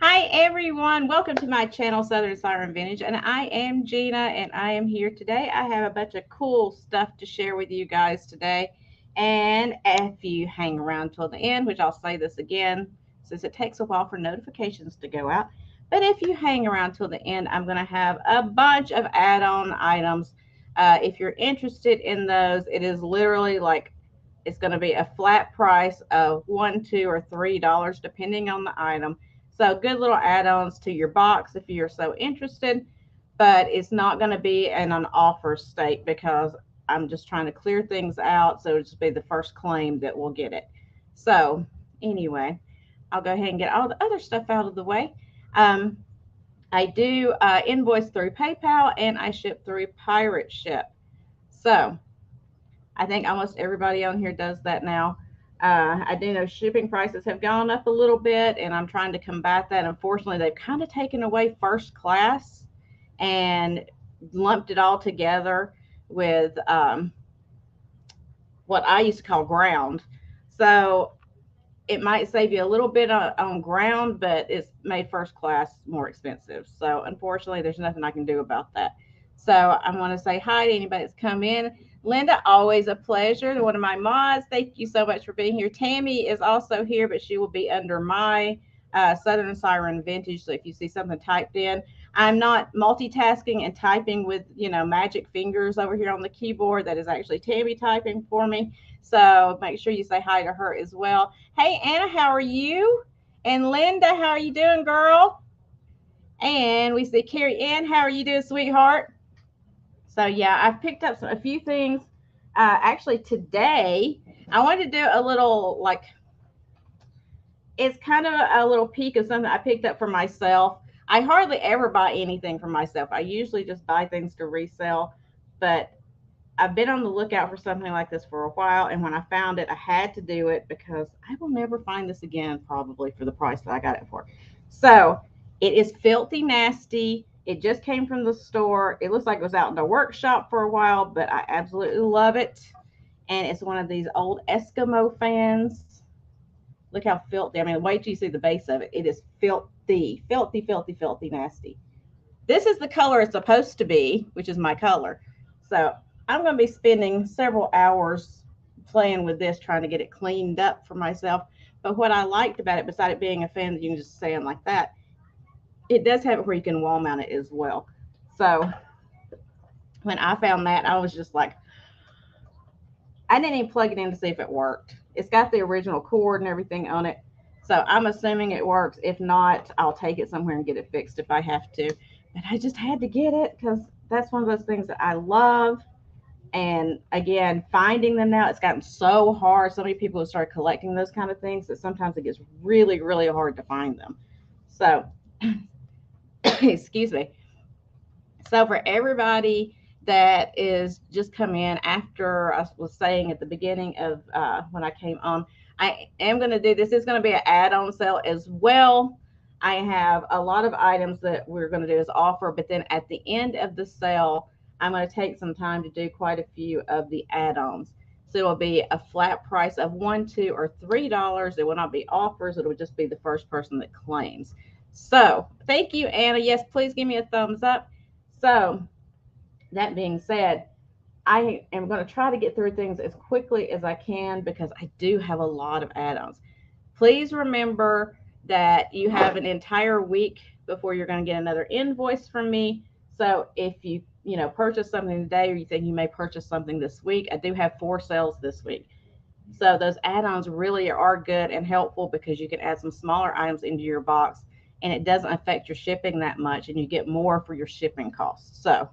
Hi everyone, welcome to my channel Southern Siren Vintage, and I am Gina, and I am here today. I have a bunch of cool stuff to share with you guys today, and if you hang around till the end, which I'll say this again since it takes a while for notifications to go out, but if you hang around till the end, I'm going to have a bunch of add-on items. If you're interested in those, it is literally like it's going to be a flat price of $1, $2, or $3 depending on the item. So good little add-ons to your box if you're so interested, but it's not going to be in an offer state because I'm just trying to clear things out. So it'll just be the first claim that will get it. So anyway, I'll go ahead and get all the other stuff out of the way. Um, I do invoice through PayPal and I ship through Pirate Ship. So I think almost everybody on here does that now. I do know shipping prices have gone up a little bit, and I'm trying to combat that. Unfortunately, they've kind of taken away first class and lumped it all together with what I used to call ground. So it might save you a little bit on ground, but it's made first class more expensive. So unfortunately, there's nothing I can do about that. So I want to say hi to anybody that's come in. Linda, always a pleasure. One of my mods. Thank you so much for being here. Tammy is also here, but she will be under my Southern Siren Vintage. So if you see something typed in, I'm not multitasking and typing with, magic fingers over here on the keyboard. That is actually Tammy typing for me. So make sure you say hi to her as well. Hey, Anna, how are you? And Linda, how are you doing, girl? And we see Carrie Ann, how are you doing, sweetheart? So yeah, I've picked up a few things. Actually, today I wanted to do a little it's kind of a little peek of something I picked up for myself. I hardly ever buy anything for myself. I usually just buy things to resell, but I've been on the lookout for something like this for a while, and when I found it, I had to do it because I will never find this again, probably for the price that I got it for. So it is filthy nasty. It just came from the store. It looks like it was out in the workshop for a while, but I absolutely love it. And it's one of these old Eskimo fans. Look how filthy. I mean, wait till you see the base of it. It is filthy, filthy, filthy, filthy nasty. This is the color it's supposed to be, which is my color. So I'm going to be spending several hours playing with this, trying to get it cleaned up for myself. But what I liked about it, beside it being a fan that you can just stand like that, it does have it where you can wall mount it as well. So when I found that, I was just like, I didn't even plug it in to see if it worked. It's got the original cord and everything on it. So I'm assuming it works. If not, I'll take it somewhere and get it fixed if I have to. But I just had to get it because that's one of those things that I love. And again, finding them now, it's gotten so hard. So many people have started collecting those kind of things that sometimes it gets really, really hard to find them. So, excuse me. So, for everybody that is just come in after I was saying at the beginning of when I came on, I am going to do this. It's going to be an add-on sale as well. I have a lot of items that we're going to do as offer, but then at the end of the sale, I'm going to take some time to do quite a few of the add-ons. So it will be a flat price of $1, $2, or $3. It will not be offers. It will just be the first person that claims. So thank you, Anna. Yes, please give me a thumbs up. So that being said, I am going to try to get through things as quickly as I can because I do have a lot of add-ons. Please remember that you have an entire week before you're going to get another invoice from me. So if you purchase something today or you think you may purchase something this week, I do have 4 sales this week. So those add-ons really are good and helpful because you can add some smaller items into your box and it doesn't affect your shipping that much and you get more for your shipping costs. So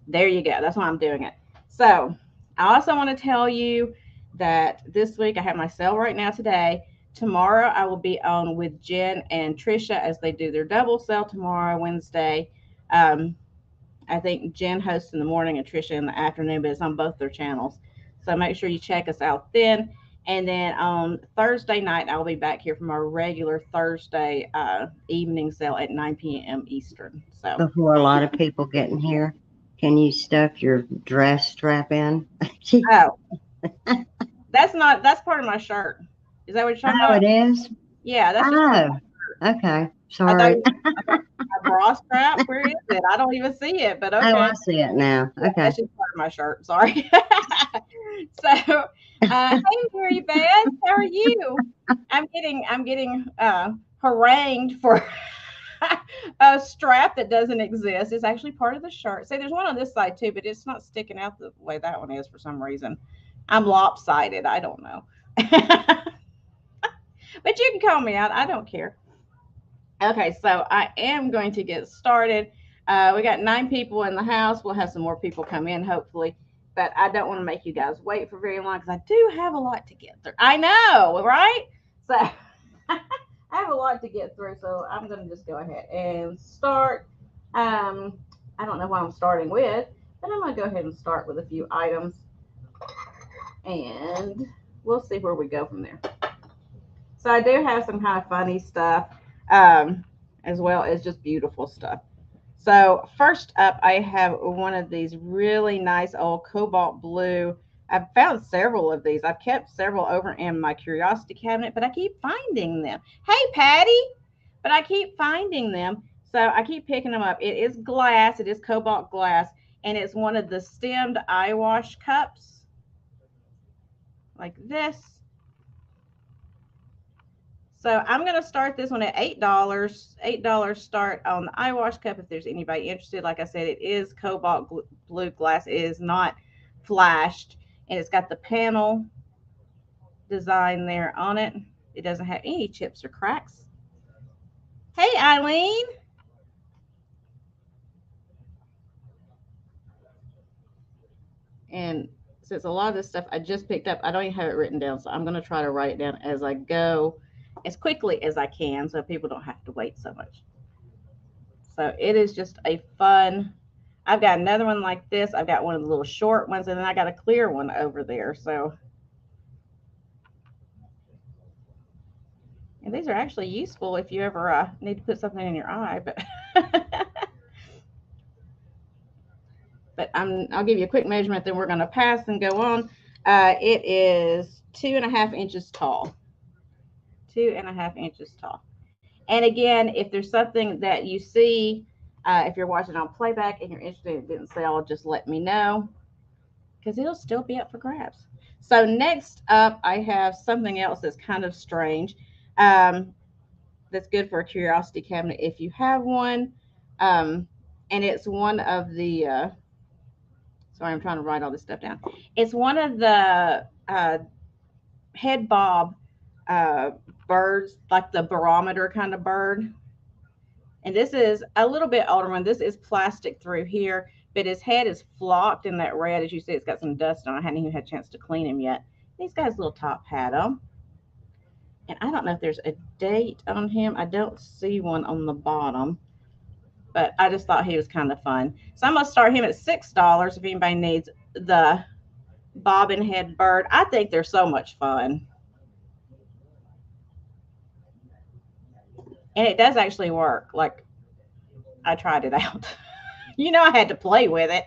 there you go. That's why I'm doing it. So I also want to tell you that this week I have my sale right now today. Tomorrow I will be on with Jen and Trisha as they do their double sale tomorrow, Wednesday. I think Jen hosts in the morning and Trisha in the afternoon, but it's on both their channels. So make sure you check us out then. And then on Thursday night, I'll be back here from our regular Thursday evening sale at 9 p.m. Eastern. So Before a lot of people get in here, can you stuff your dress strap in? oh, that's part of my shirt. Is that what you're talking Oh, about? it is? Yeah, that's just part of Oh, my shirt. Okay. I thought, Sorry. I thought my bra strap. Where is it? I don't even see it, but Oh, I okay. see it now. Yeah, Okay. that's just part of my shirt. Sorry. So, hey, Mary Beth, how are you? I'm getting harangued for a strap that doesn't exist. It's actually part of the shirt. See, there's one on this side too, but it's not sticking out the way that one is for some reason. I'm lopsided. I don't know. But you can call me out. I don't care. Okay, so I am going to get started. We got 9 people in the house. We'll have some more people come in, hopefully. But I don't want to make you guys wait for very long because I do have a lot to get through. I know, right? So I have a lot to get through. So I'm going to just go ahead and start. I don't know what I'm starting with, but I'm going to go ahead and start with a few items and we'll see where we go from there. So I do have some kind of funny stuff, um, as well as just beautiful stuff. So first up, I have one of these really nice old cobalt blue. I've found several of these. I've kept several over in my curiosity cabinet, but I keep finding them. Hey, Patty! But I keep finding them, so I keep picking them up. It is glass. It is cobalt glass, and it's one of the stemmed eye wash cups, like this. So I'm going to start this one at $8. $8 start on the eye wash cup if there's anybody interested. Like I said, it is cobalt blue glass. It is not flashed. And it's got the panel design there on it. It doesn't have any chips or cracks. Hey, Eileen. And since a lot of this stuff I just picked up, I don't even have it written down. So I'm going to try to write it down as I go as quickly as I can so people don't have to wait so much. So it is just a fun. I've got another one like this. I've got one of the little short ones, and then I got a clear one over there. So, and these are actually useful if you ever need to put something in your eye. But, but I'll give you a quick measurement. Then we're going to pass and go on. It is 2.5 inches tall. 2.5 inches tall. And again, if there's something that you see, if you're watching on playback and you're interested in it didn't sell, just let me know because it'll still be up for grabs. So next up, I have something else that's kind of strange. That's good for a curiosity cabinet if you have one. And it's one of the, sorry, I'm trying to write all this stuff down. It's one of the head bob uh, birds, like the barometer kind of bird. And this is a little bit older one. This is plastic through here, but his head is flocked in that red. As you see, it's got some dust on it. I hadn't even had a chance to clean him yet. He's got his little top hat on. And I don't know if there's a date on him. I don't see one on the bottom, but I just thought he was kind of fun. So I'm going to start him at $6 if anybody needs the bobbin head bird. I think they're so much fun. And it does actually work. Like, I tried it out. I had to play with it.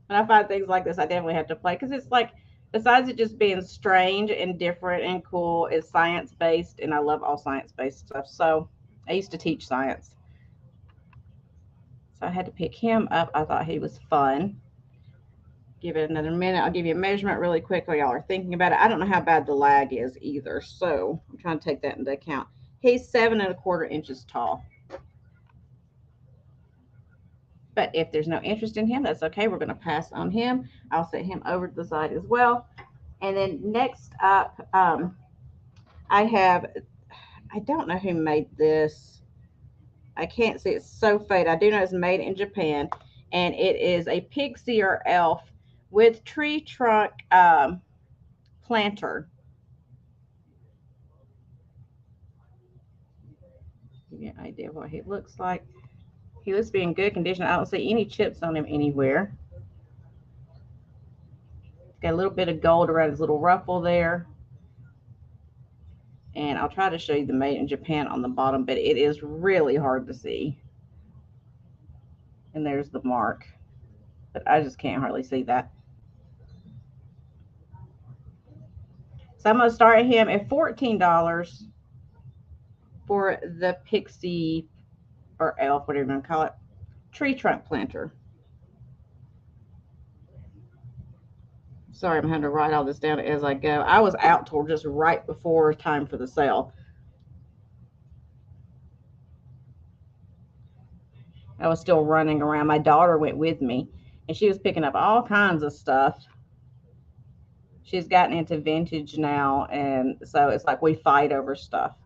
When I find things like this, I definitely have to play because it's like, besides it just being strange and different and cool, it's science based, and I love all science based stuff. So I used to teach science. So I had to pick him up. I thought he was fun. Give it another minute. I'll give you a measurement really quick while y'all are thinking about it. I don't know how bad the lag is either, so I'm trying to take that into account. He's 7.25 inches tall. But if there's no interest in him, that's okay. We're going to pass on him. I'll set him over to the side as well. And then next up, I have, I don't know who made this. I can't see. It's so faded. I do know it's made in Japan. And it is a pixie or elf with tree trunk planter. Give you an idea of what he looks like. He looks to be in good condition. I don't see any chips on him anywhere. Got a little bit of gold around his little ruffle there. And I'll try to show you the made in Japan on the bottom, but it is really hard to see. And there's the mark, but I just can't hardly see that. So I'm going to start him at $14. for the Pixie or Elf, whatever you want to call it, tree trunk planter. Sorry, I'm having to write all this down as I go. I was out till just right before time for the sale. I was still running around. My daughter went with me, and she was picking up all kinds of stuff. She's gotten into vintage now, and so it's like we fight over stuff.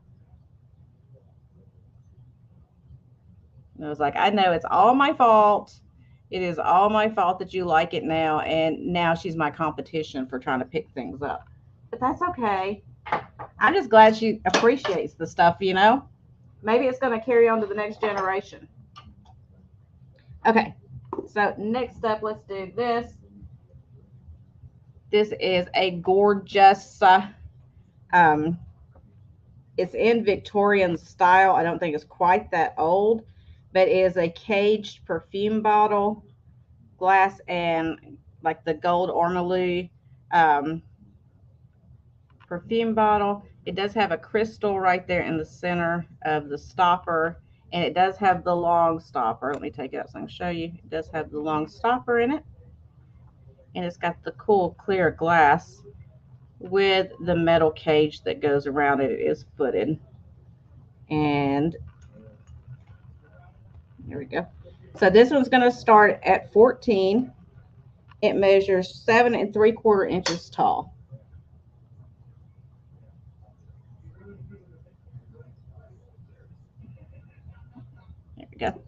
And I was like, I know it's all my fault. It is all my fault that you like it now, and now she's my competition for trying to pick things up. But that's okay. I'm just glad she appreciates the stuff, you know? Maybe it's going to carry on to the next generation. Okay, so next up, let's do this. This is a gorgeous, it's in Victorian style. I don't think it's quite that old, but it is a caged perfume bottle, glass, and like the gold ormolu perfume bottle. It does have a crystal right there in the center of the stopper, and it does have the long stopper. Let me take it out so I can show you. It does have the long stopper in it, and it's got the cool clear glass with the metal cage that goes around it. It is footed, and here we go. So this one's going to start at 14. It measures 7 3/4 inches tall. There we go.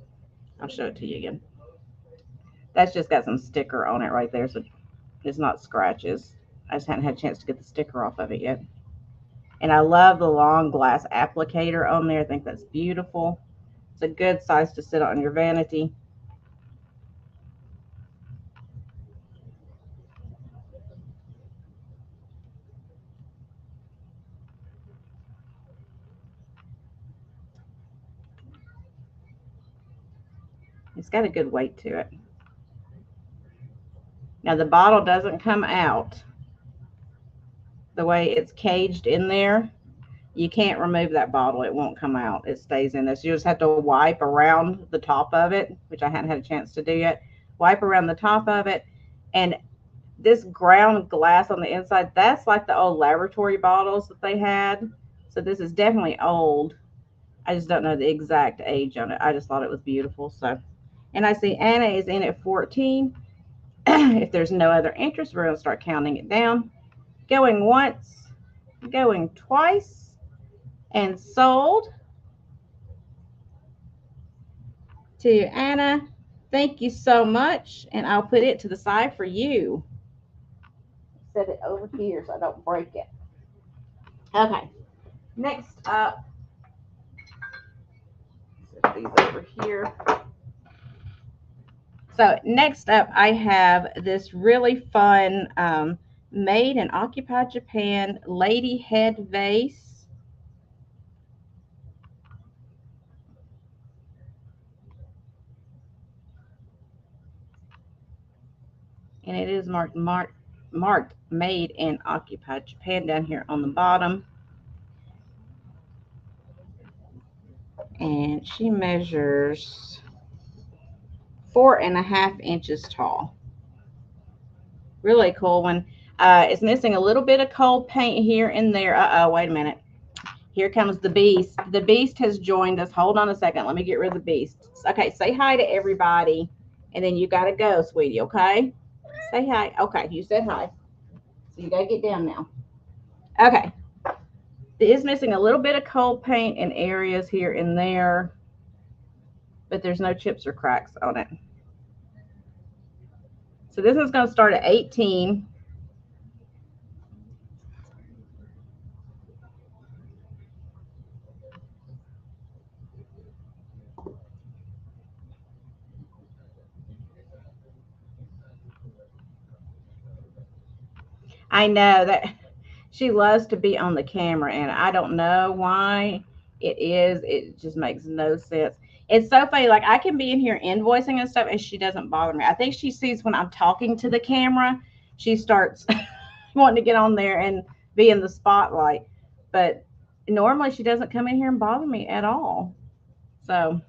I'll show it to you again. That's just got some sticker on it right there, so it's not scratches. I just haven't had a chance to get the sticker off of it yet. And I love the long glass applicator on there. I think that's beautiful. It's a good size to sit on your vanity. It's got a good weight to it. Now the bottle doesn't come out the way it's caged in there. You can't remove that bottle. It won't come out. It stays in there. So you just have to wipe around the top of it, which I hadn't had a chance to do yet. Wipe around the top of it. And this ground glass on the inside, that's like the old laboratory bottles that they had. So this is definitely old. I just don't know the exact age on it. I just thought it was beautiful. So, and I see Anna is in at 14. If there's no other interest, we're going to start counting it down. Going once, going twice, and sold to Anna. Thank you so much. And I'll put it to the side for you. Set it over here so I don't break it. Okay. Next up, set these over here. So next up, I have this really fun made in Occupied Japan lady head vase. And it is marked made in Occupied Japan down here on the bottom. And she measures 4.5 inches tall. Really cool one. It's missing a little bit of cold paint here and there. Wait a minute. Here comes the beast. The beast has joined us. Hold on a second. Let me get rid of the beast. Okay, say hi to everybody. And then you got to go, sweetie, okay? Say hi. Okay, you said hi. So you got to get down now. Okay. It is missing a little bit of cold paint in areas here and there, but there's no chips or cracks on it. So this one's going to start at 18. I know that she loves to be on the camera, and I don't know why it is. It just makes no sense. It's so funny. Like, I can be in here invoicing and stuff, and she doesn't bother me. I think she sees when I'm talking to the camera, she starts wanting to get on there and be in the spotlight. But Normally she doesn't come in here and bother me at all. So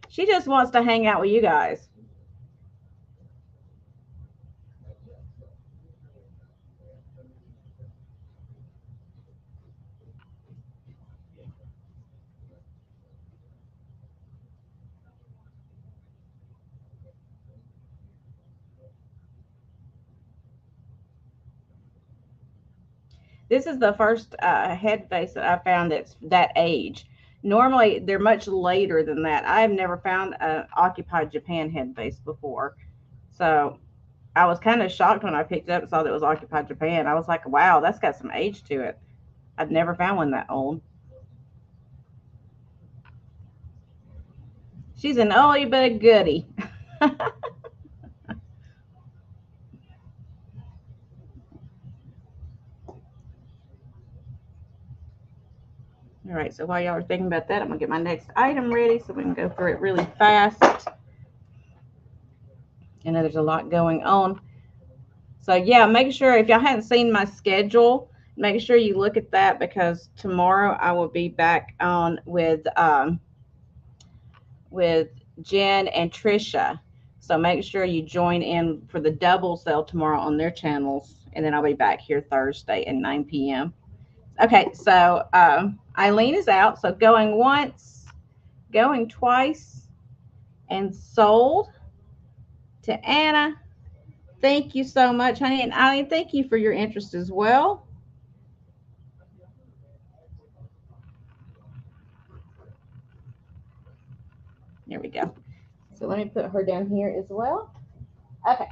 she just wants to hang out with you guys. This is the first head vase that I found that's that age. Normally, they're much later than that. I have never found an occupied Japan head vase before. So I was kind of shocked when I picked it up and saw that it was occupied Japan. I was like, wow, that's got some age to it. I've never found one that old. She's an oldie but a goodie. All right, so while y'all are thinking about that, I'm gonna get my next item ready so we can go through it really fast. I know there's a lot going on. So yeah, make sure if y'all hadn't seen my schedule, make sure you look at that because tomorrow I will be back on with Jen and Trisha. So make sure you join in for the double sale tomorrow on their channels, and then I'll be back here Thursday at 9 p.m. Okay, so Eileen is out. So going once, going twice, and sold to Anna. Thank you so much, honey. And Eileen, thank you for your interest as well. There we go. So let me put her down here as well. Okay.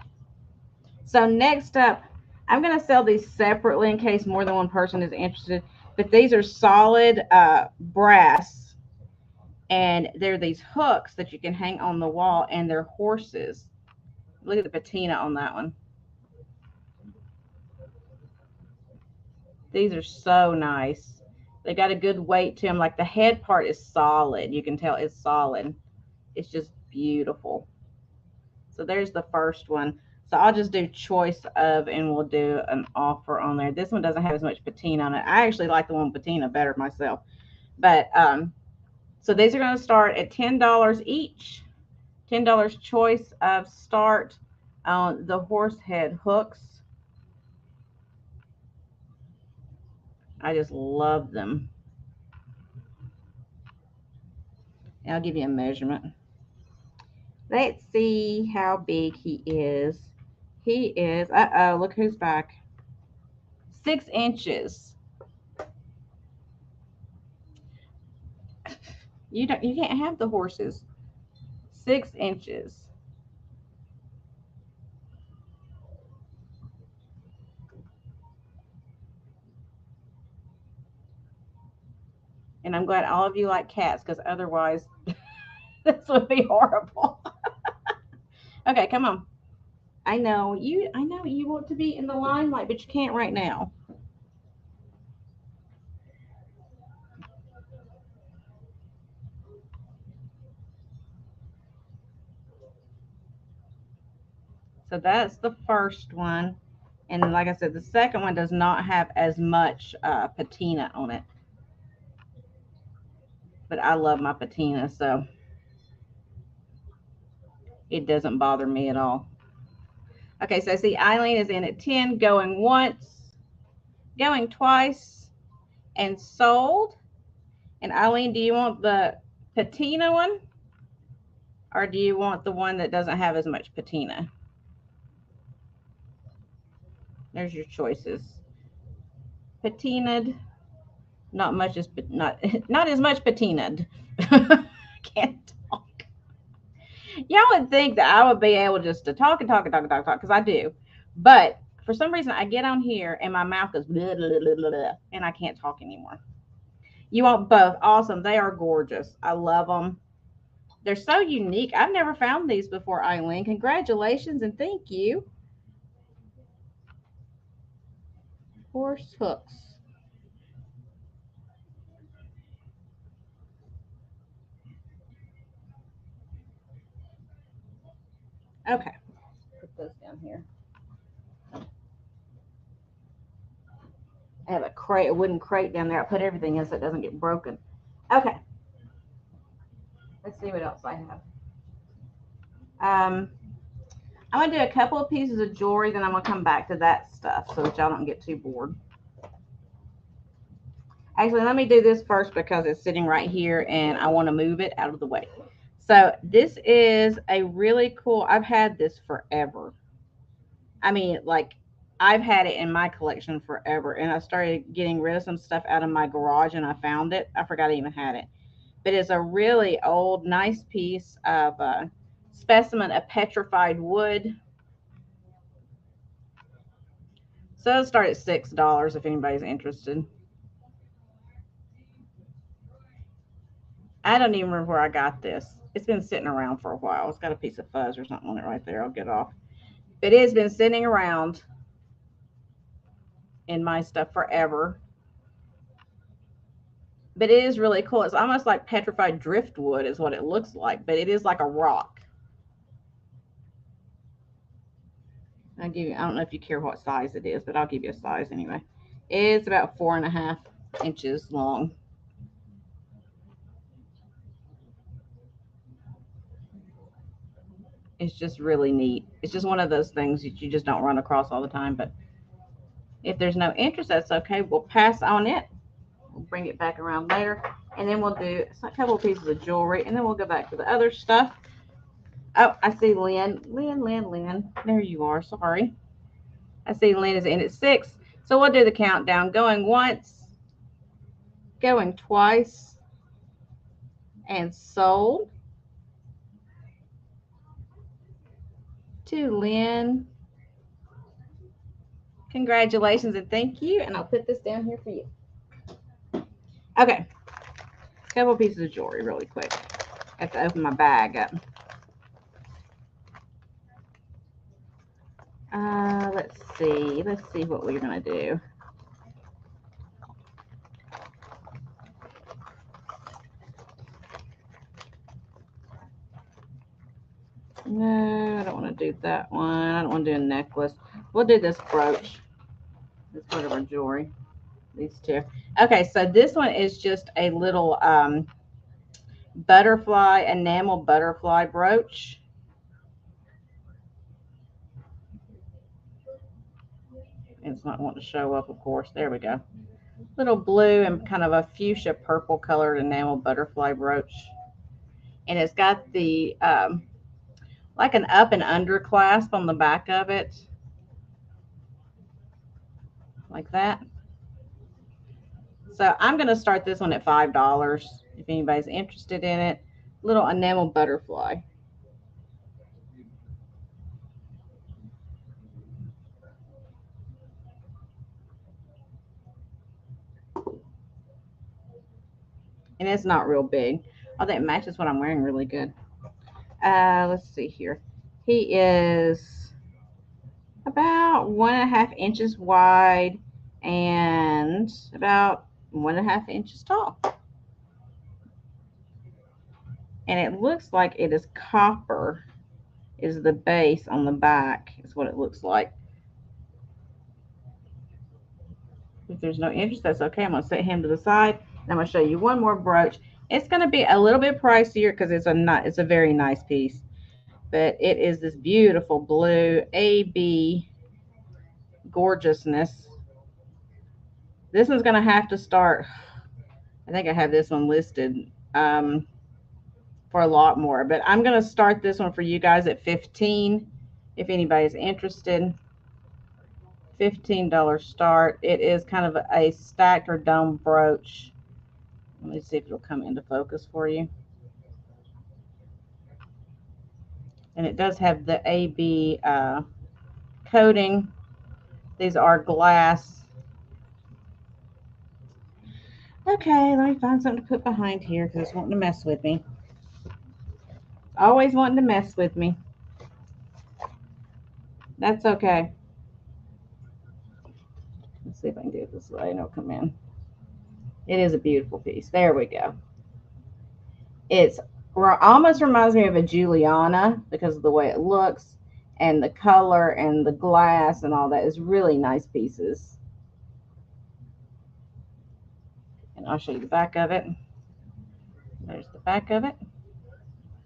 So next up, I'm going to sell these separately in case more than one person is interested. But these are solid brass, and they're these hooks that you can hang on the wall, and they're horses. Look at the patina on that one. These are so nice. They got a good weight to them. Like the head part is solid. You can tell it's solid. It's just beautiful. So there's the first one. So I'll just do choice of, and we'll do an offer on there. This one doesn't have as much patina on it. I actually like the one with patina better myself. But so these are going to start at $10 each. $10 choice of start on the horse head hooks. I just love them. And I'll give you a measurement. Let's see how big he is. He is, uh-oh, look who's back. 6 inches. You can't have the horses. 6 inches. And I'm glad all of you like cats because otherwise this would be horrible. Okay, come on. I know you want to be in the limelight, but you can't right now. So that's the first one. And like I said, the second one does not have as much patina on it. But I love my patina, so it doesn't bother me at all. Okay, so I see Eileen is in at 10, going once, going twice, and sold. And Eileen, do you want the patina one? Or do you want the one that doesn't have as much patina? There's your choices. Patinaed, not much as not as much patinaed. Can't talk. Y'all would think that I would be able just to talk and talk and talk and talk and talk because I do, but for some reason I get on here and my mouth goes blah, blah, blah, blah, blah, and I can't talk anymore. You want both? Awesome. They are gorgeous. I love them. They're so unique. I've never found these before, Eileen. Congratulations and thank you. Horse hooks. Okay. Put those down here. I have a crate, a wooden crate down there. I put everything in so it doesn't get broken. Okay. Let's see what else I have. I'm going to do a couple of pieces of jewelry, then I'm going to come back to that stuff so that y'all don't get too bored. Actually, let me do this first because it's sitting right here and I want to move it out of the way. So this is a really cool, I've had this forever. I mean, like, I've had it in my collection forever, and I started getting rid of some stuff out of my garage and I found it. I forgot I even had it. But it's a really old, nice piece of specimen of petrified wood. So it'll start at $6 if anybody's interested. I don't even remember where I got this. It's been sitting around for a while. It's got a piece of fuzz or something on it right there. I'll get off. But it has been sitting around in my stuff forever. But it is really cool. It's almost like petrified driftwood is what it looks like, but it is like a rock. I'll give you, I don't know if you care what size it is, but I'll give you a size anyway. It's about 4.5 inches long. It's just really neat. It's just one of those things that you just don't run across all the time. But if there's no interest, that's okay. We'll pass on it. We'll bring it back around later. And then we'll do a couple of pieces of jewelry. And then we'll go back to the other stuff. Oh, I see Lynn. Lynn. There you are. Sorry. I see Lynn is in at 6. So we'll do the countdown. Going once. Going twice. And sold. To Lynn. Congratulations and thank you. And I'll put this down here for you. Okay. A couple pieces of jewelry really quick. I have to open my bag up. Let's see. Let's see what we're going to do. No, I don't want to do that one. I don't want to do a necklace. We'll do this brooch. This part of our jewelry. These two. Okay, so this one is just a little butterfly, enamel butterfly brooch. It's not wanting to show up, of course. There we go. Little blue and kind of a fuchsia purple colored enamel butterfly brooch. And it's got the like an up and under clasp on the back of it. Like that. So I'm going to start this one at $5 if anybody's interested in it. Little enamel butterfly. And it's not real big. I think it matches what I'm wearing really good. Let's see here. He is about 1.5 inches wide and about 1.5 inches tall. And it looks like it is copper is the base on the back is what it looks like. If there's no interest, that's okay. I'm going to set him to the side. I'm going to show you one more brooch. It's going to be a little bit pricier because it's a very nice piece. But it is this beautiful blue AB gorgeousness. This one's going to have to start. I think I have this one listed for a lot more. But I'm going to start this one for you guys at $15 if anybody's interested. $15 start. It is kind of a stacked or dome brooch. Let me see if it'll come into focus for you. And it does have the AB coating. These are glass. Okay, let me find something to put behind here because it's wanting to mess with me. Always wanting to mess with me. That's okay. Let's see if I can do it this way and it'll come in. It is a beautiful piece. There we go. It's almost reminds me of a Juliana because of the way it looks and the color and the glass and all that is really nice pieces. And I'll show you the back of it. There's the back of it.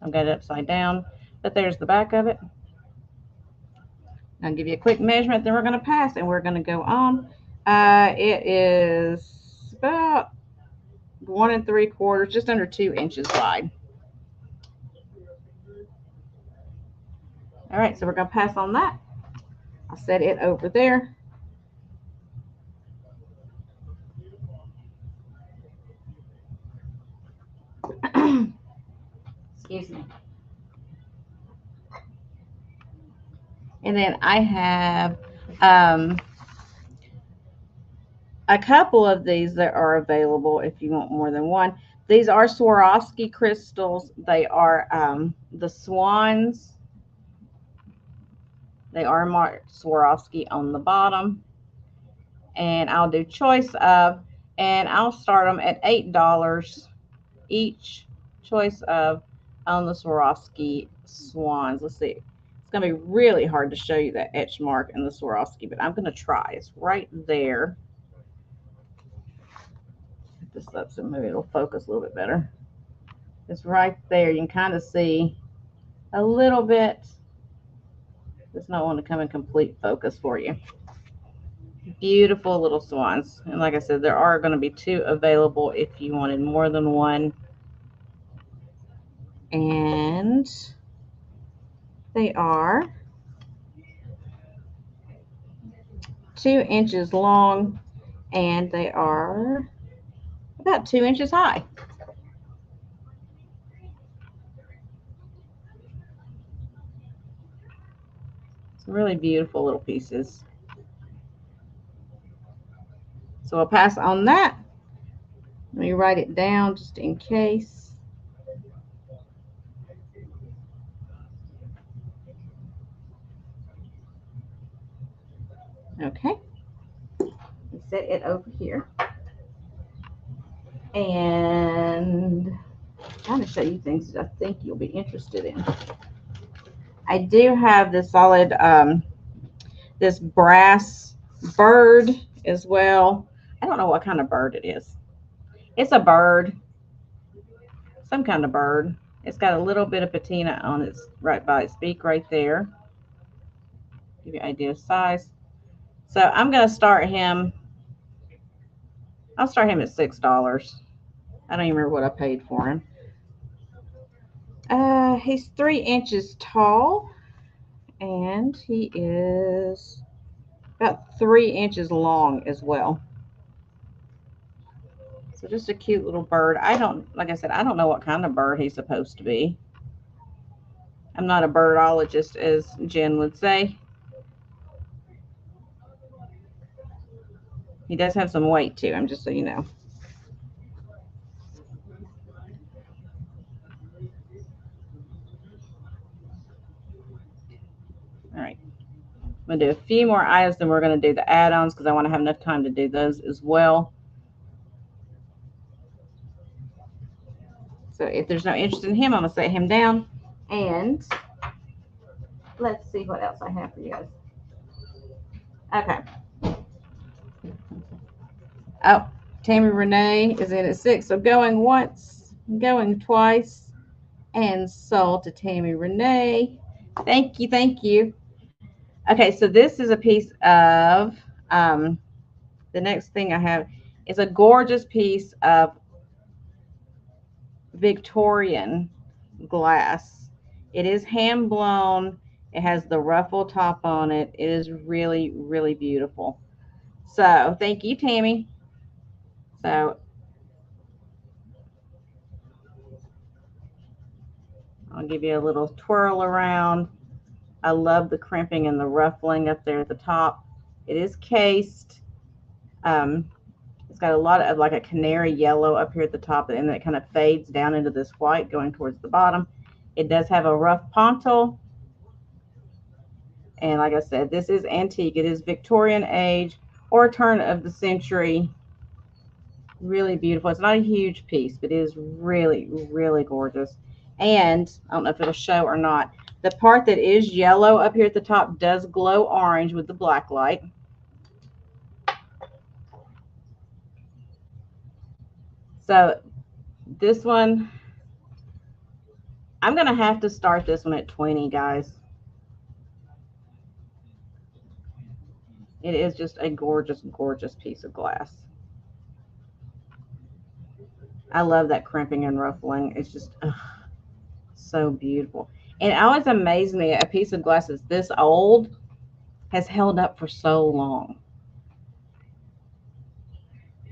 I've got it upside down, but there's the back of it. I'll give you a quick measurement, then we're going to pass and we're going to go on. It is about 1 3/4, just under 2 inches wide. All right, so we're going to pass on that. I'll set it over there. Excuse me. And then I have a couple of these that are available if you want more than one. These are Swarovski crystals. They are the swans. They are marked Swarovski on the bottom. And I'll do choice of, and I'll start them at $8 each, choice of, on the Swarovski swans. Let's see. It's going to be really hard to show you that etch mark in the Swarovski, but I'm going to try. It's right there. Put this up so maybe it'll focus a little bit better. It's right there. You can kind of see a little bit. Does not want to come in complete focus for you. Beautiful little swans. And like I said, there are going to be 2 available if you wanted more than one. And they are 2 inches long and they are about 2 inches high. Some really beautiful little pieces. So I'll pass on that. Let me write it down just in case. Okay. Set it over here. And I'm trying to show you things that I think you'll be interested in. I do have this solid, this brass bird as well. I don't know what kind of bird it is. It's a bird, some kind of bird. It's got a little bit of patina on its right by its beak right there. Give you an idea of size. So I'm going to start him. I'll start him at $6. I don't even remember what I paid for him. He's 3 inches tall and he is about 3 inches long as well. So just a cute little bird. Like I said, I don't know what kind of bird he's supposed to be. I'm not a birdologist, as Jen would say. He does have some weight to him, just so you know. All right. I'm going to do a few more items, then we're going to do the add-ons because I want to have enough time to do those as well. So if there's no interest in him, I'm going to set him down. And let's see what else I have for you guys. Okay. Oh, Tammy Renee is in at 6. So going once, going twice, and sold to Tammy Renee. Thank you, thank you. Okay, so this is a piece of, the next thing I have is a gorgeous piece of Victorian glass. It is hand blown. It has the ruffle top on it. It is really, really beautiful. So thank you, Tammy. So I'll give you a little twirl around. I love the crimping and the ruffling up there at the top. It is cased. It's got a lot of like a canary yellow up here at the top, and then it kind of fades down into this white going towards the bottom. It does have a rough pontil. And like I said, this is antique. It is Victorian age or turn of the century. Really beautiful. It's not a huge piece, but it is really, really gorgeous. And I don't know if it'll show or not. The part that is yellow up here at the top does glow orange with the black light. So this one, I'm going to have to start this one at 20, guys. It is just a gorgeous, gorgeous piece of glass. I love that crimping and ruffling. It's just so beautiful. And it always amazes me, a piece of glass that's this old has held up for so long.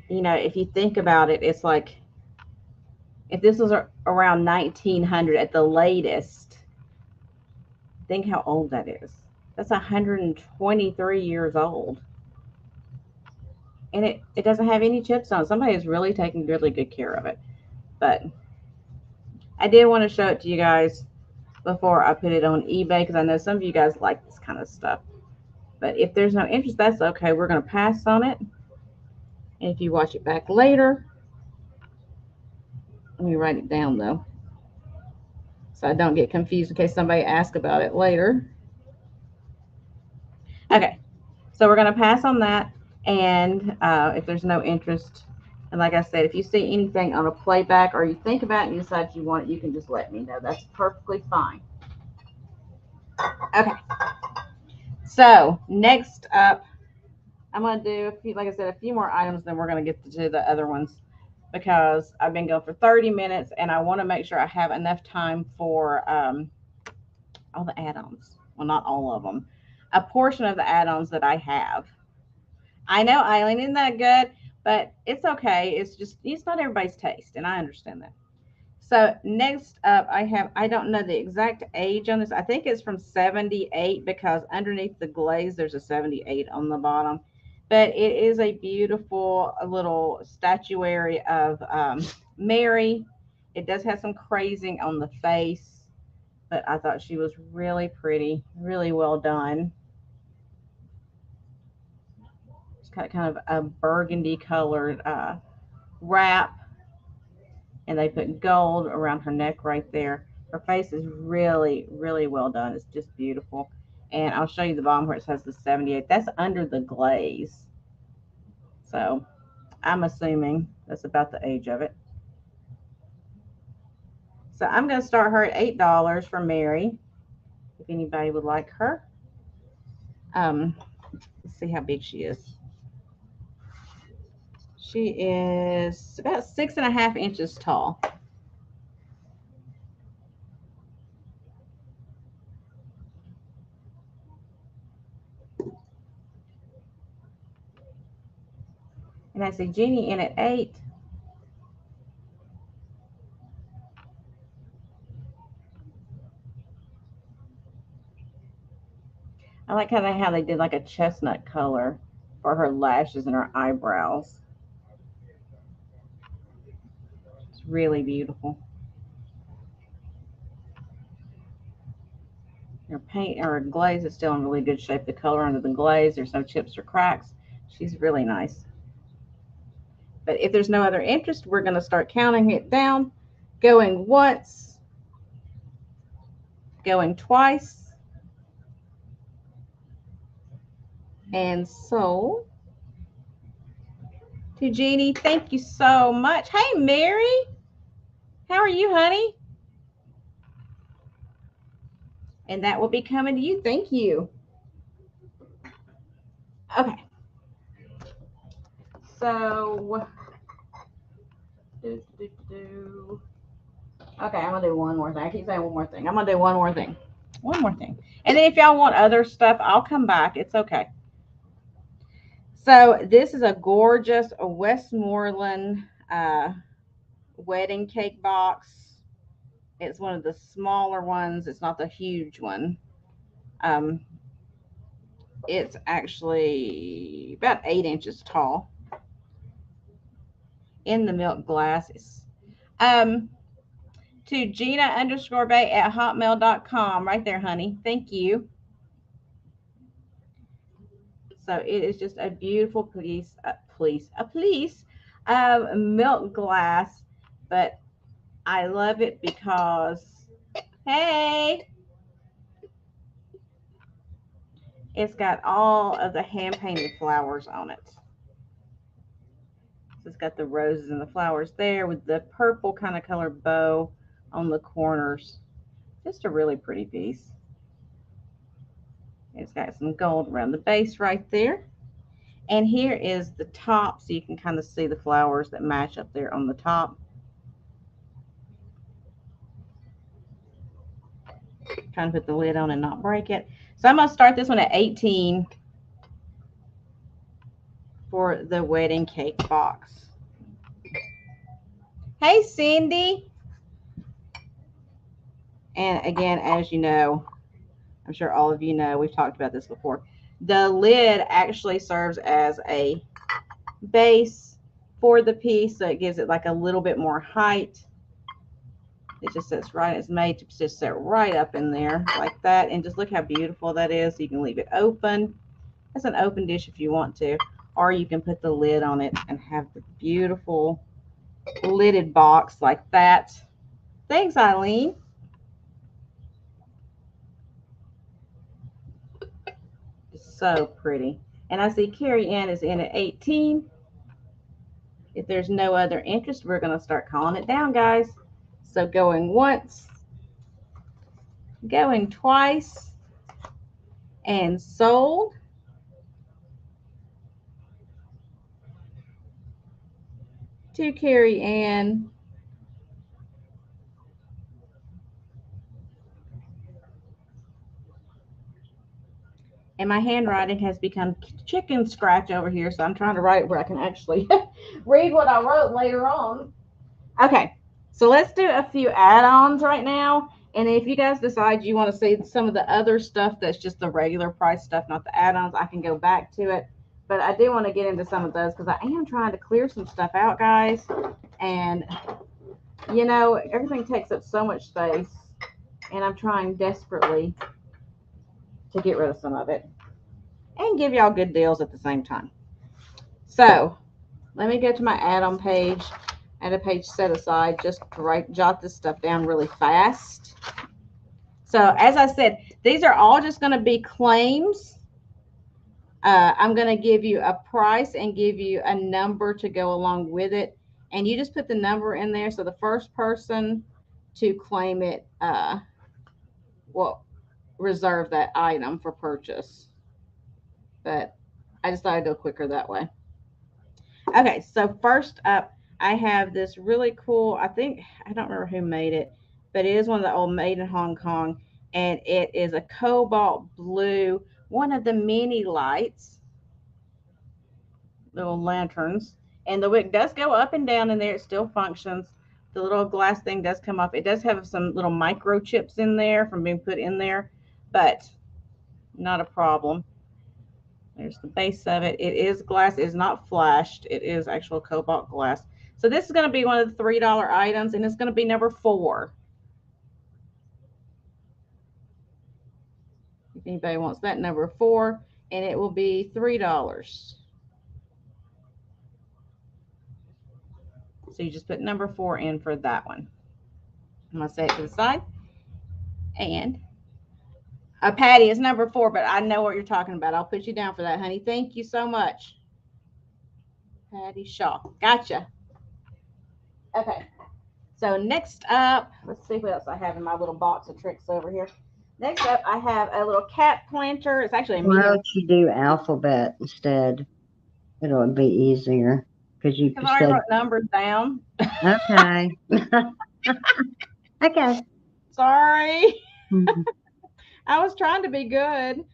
You know, if you think about it, it's like if this was around 1900 at the latest, think how old that is. That's 123 years old. And it doesn't have any chips on it. Somebody is really taking really good care of it. But I did want to show it to you guys before I put it on eBay because I know some of you guys like this kind of stuff. But if there's no interest, that's okay. We're going to pass on it. And if you watch it back later, let me write it down though, so I don't get confused in case somebody asks about it later. Okay, so we're going to pass on that. And if there's no interest, and like I said, if you see anything on a playback or you think about it and you decide you want it, you can just let me know. That's perfectly fine. Okay, so next up, I'm going to do a few, like I said, a few more items, then we're going to get to the other ones because I've been going for 30 minutes and I want to make sure I have enough time for all the add-ons. Well, not all of them. A portion of the add-ons that I have. I know Eileen isn't that good, but it's okay. It's not everybody's taste, and I understand that. So next up, I don't know the exact age on this. I think it's from 78 because underneath the glaze, there's a 78 on the bottom. But it is a beautiful little statuary of Mary. It does have some crazing on the face, but I thought she was really pretty, really well done. It's got kind of a burgundy colored wrap, and they put gold around her neck right there. Her face is really, really well done. It's just beautiful. And I'll show you the bottom where it says the 78. That's under the glaze. So I'm assuming that's about the age of it. So I'm going to start her at $8 for Mary, if anybody would like her. Let's see how big she is. She is about 6.5 inches tall. And I see Jeannie in at 8. I like how they did like a chestnut color for her lashes and her eyebrows. It's really beautiful. Her paint or her glaze is still in really good shape. The color under the glaze, there's no chips or cracks. She's really nice. But if there's no other interest, we're going to start counting it down, going once, going twice, and so to Jeannie. Thank you so much. Hey, Mary. How are you, honey? And that will be coming to you. Thank you. Okay. So, okay, I'm going to do one more thing. I keep saying one more thing. I'm going to do one more thing. One more thing. And then if y'all want other stuff, I'll come back. It's okay. So this is a gorgeous Westmoreland wedding cake box. It's one of the smaller ones. It's not the huge one. It's actually about 8 inches tall. In the milk glasses. To Gina_Bay@hotmail.com. Right there, honey. Thank you. So it is just a beautiful piece of milk glass, but I love it because, hey, it's got all of the hand painted flowers on it. So it's got the roses and the flowers there with the purple kind of color bow on the corners. Just a really pretty piece. It's got some gold around the base right there. And here is the top, so you can kind of see the flowers that match up there on the top. Trying to put the lid on and not break it. So I'm going to start this one at 18 for the wedding cake box. Hey, Cindy. And again, as you know, I'm sure all of you know, we've talked about this before. The lid actually serves as a base for the piece, so it gives it like a little bit more height. It just sits right, it's made to just sit right up in there like that. And just look how beautiful that is. You can leave it open. That's an open dish if you want to, or you can put the lid on it and have the beautiful lidded box like that. Thanks, Eileen. So pretty. And I see Carrie Ann is in at 18. If there's no other interest, we're going to start calling it down, guys. So going once, going twice, and sold. To Carrie Ann. And my handwriting has become chicken scratch over here, so I'm trying to write it where I can actually read what I wrote later on. Okay, so let's do a few add-ons right now. And if you guys decide you want to see some of the other stuff that's just the regular price stuff, not the add-ons, I can go back to it. But I do want to get into some of those because I am trying to clear some stuff out, guys. And, you know, everything takes up so much space. And I'm trying desperately to get rid of some of it and give y'all good deals at the same time. So let me go to my add-on page and a page set aside just to jot this stuff down really fast. So as I said, these are all just going to be claims. I'm going to give you a price and give you a number to go along with it. And you just put the number in there. So the first person to claim it will reserve that item for purchase. But I just thought I'd go quicker that way. Okay, so first up, I have this really cool, I don't remember who made it, but it is one of the old made in Hong Kong, and it is a cobalt blue, one of the mini lights, little lanterns, and the wick does go up and down in there. It still functions. The little glass thing does come off. It does have some little microchips in there from being put in there, but not a problem. There's the base of it. It is glass. It is not flashed. It is actual cobalt glass. So this is going to be one of the $3 items, and it's going to be number 4. If anybody wants that, number 4, and it will be $3. So you just put number 4 in for that one. I'm going to set it to the side. And Patty is number 4, but I know what you're talking about. I'll put you down for that, honey. Thank you so much. Patty Shaw. Gotcha. Okay. So next up, let's see what else I have in my little box of tricks over here. Next up, I have a little cat planter. It's actually a medium. Why don't you do alphabet instead? It'll be easier because you I already wrote numbers down. Okay. Okay. Sorry. I was trying to be good.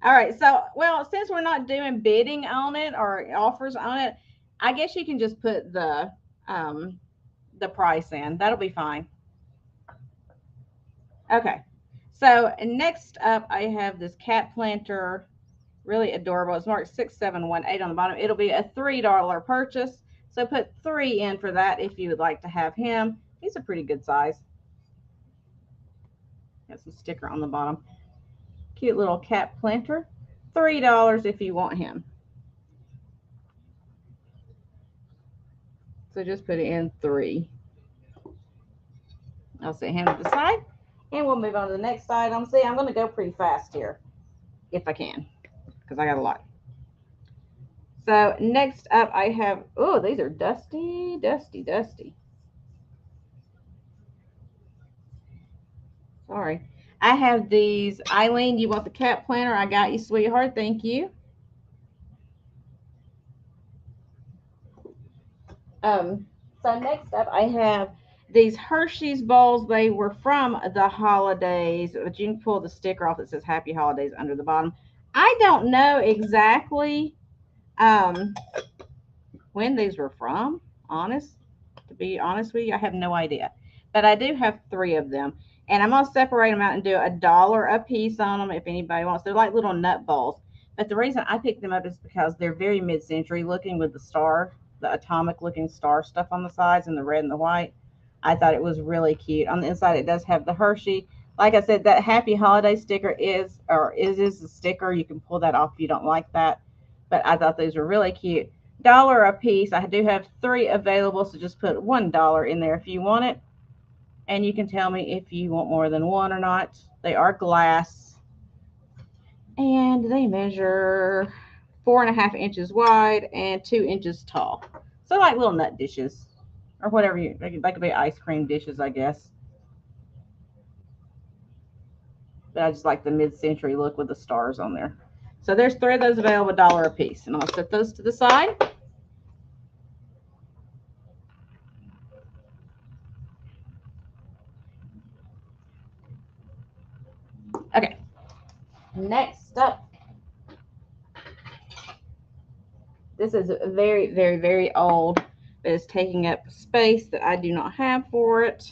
All right. So, well, since we're not doing bidding on it or offers on it, I guess you can just put the price in. That'll be fine. Okay. So next up, I have this cat planter. Really adorable. It's marked 6718 on the bottom. It'll be a $3 purchase. So put 3 in for that if you would like to have him. He's a pretty good size. Got some sticker on the bottom. Cute little cat planter. $3 if you want him. So just put it in 3. I'll set him to the side. And we'll move on to the next item. See, I'm going to go pretty fast here. If I can. Because I got a lot. So next up I have, oh, these are dusty, dusty, dusty. Sorry. I have these. Eileen, you want the cat planner? I got you, sweetheart. Thank you. So next up I have these Hersheys Balls. They were from the holidays, but you can pull the sticker off that says Happy Holidays under the bottom. I don't know exactly um, when these were from. Honest, to be honest with you, I have no idea. But I do have three of them, and I'm gonna separate them out and do $1 a piece on them if anybody wants. They're like little nut balls. But the reason I picked them up is because they're very mid-century looking with the star, the atomic looking star stuff on the sides and the red and the white. I thought it was really cute. On the inside, it does have the Hershey. Like I said, that Happy Holiday sticker is a sticker. You can pull that off if you don't like that. But I thought these were really cute. Dollar a piece. I do have three available, so just put $1 in there if you want it. And you can tell me if you want more than one or not. They are glass. And they measure 4.5 inches wide and 2 inches tall. So like little nut dishes. Or whatever they could be ice cream dishes, I guess. But I just like the mid-century look with the stars on there. So there's three of those available, $1 a piece. And I'll set those to the side. Okay. Next up. This is very, very, very old, but it's taking up space that I do not have for it.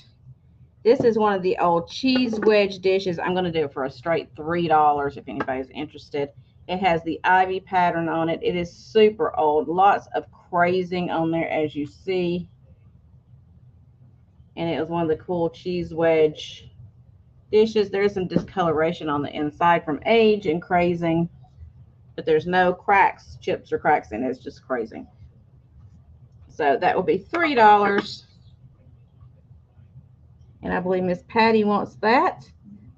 This is one of the old cheese wedge dishes. I'm going to do it for a straight $3 if anybody's interested. It has the ivy pattern on it. It is super old. Lots of crazing on there, as you see. And it was one of the cool cheese wedge dishes. There is some discoloration on the inside from age and crazing, but there's no cracks, chips, or cracks in it. It's just crazing. So that will be $3. And I believe Miss Patty wants that.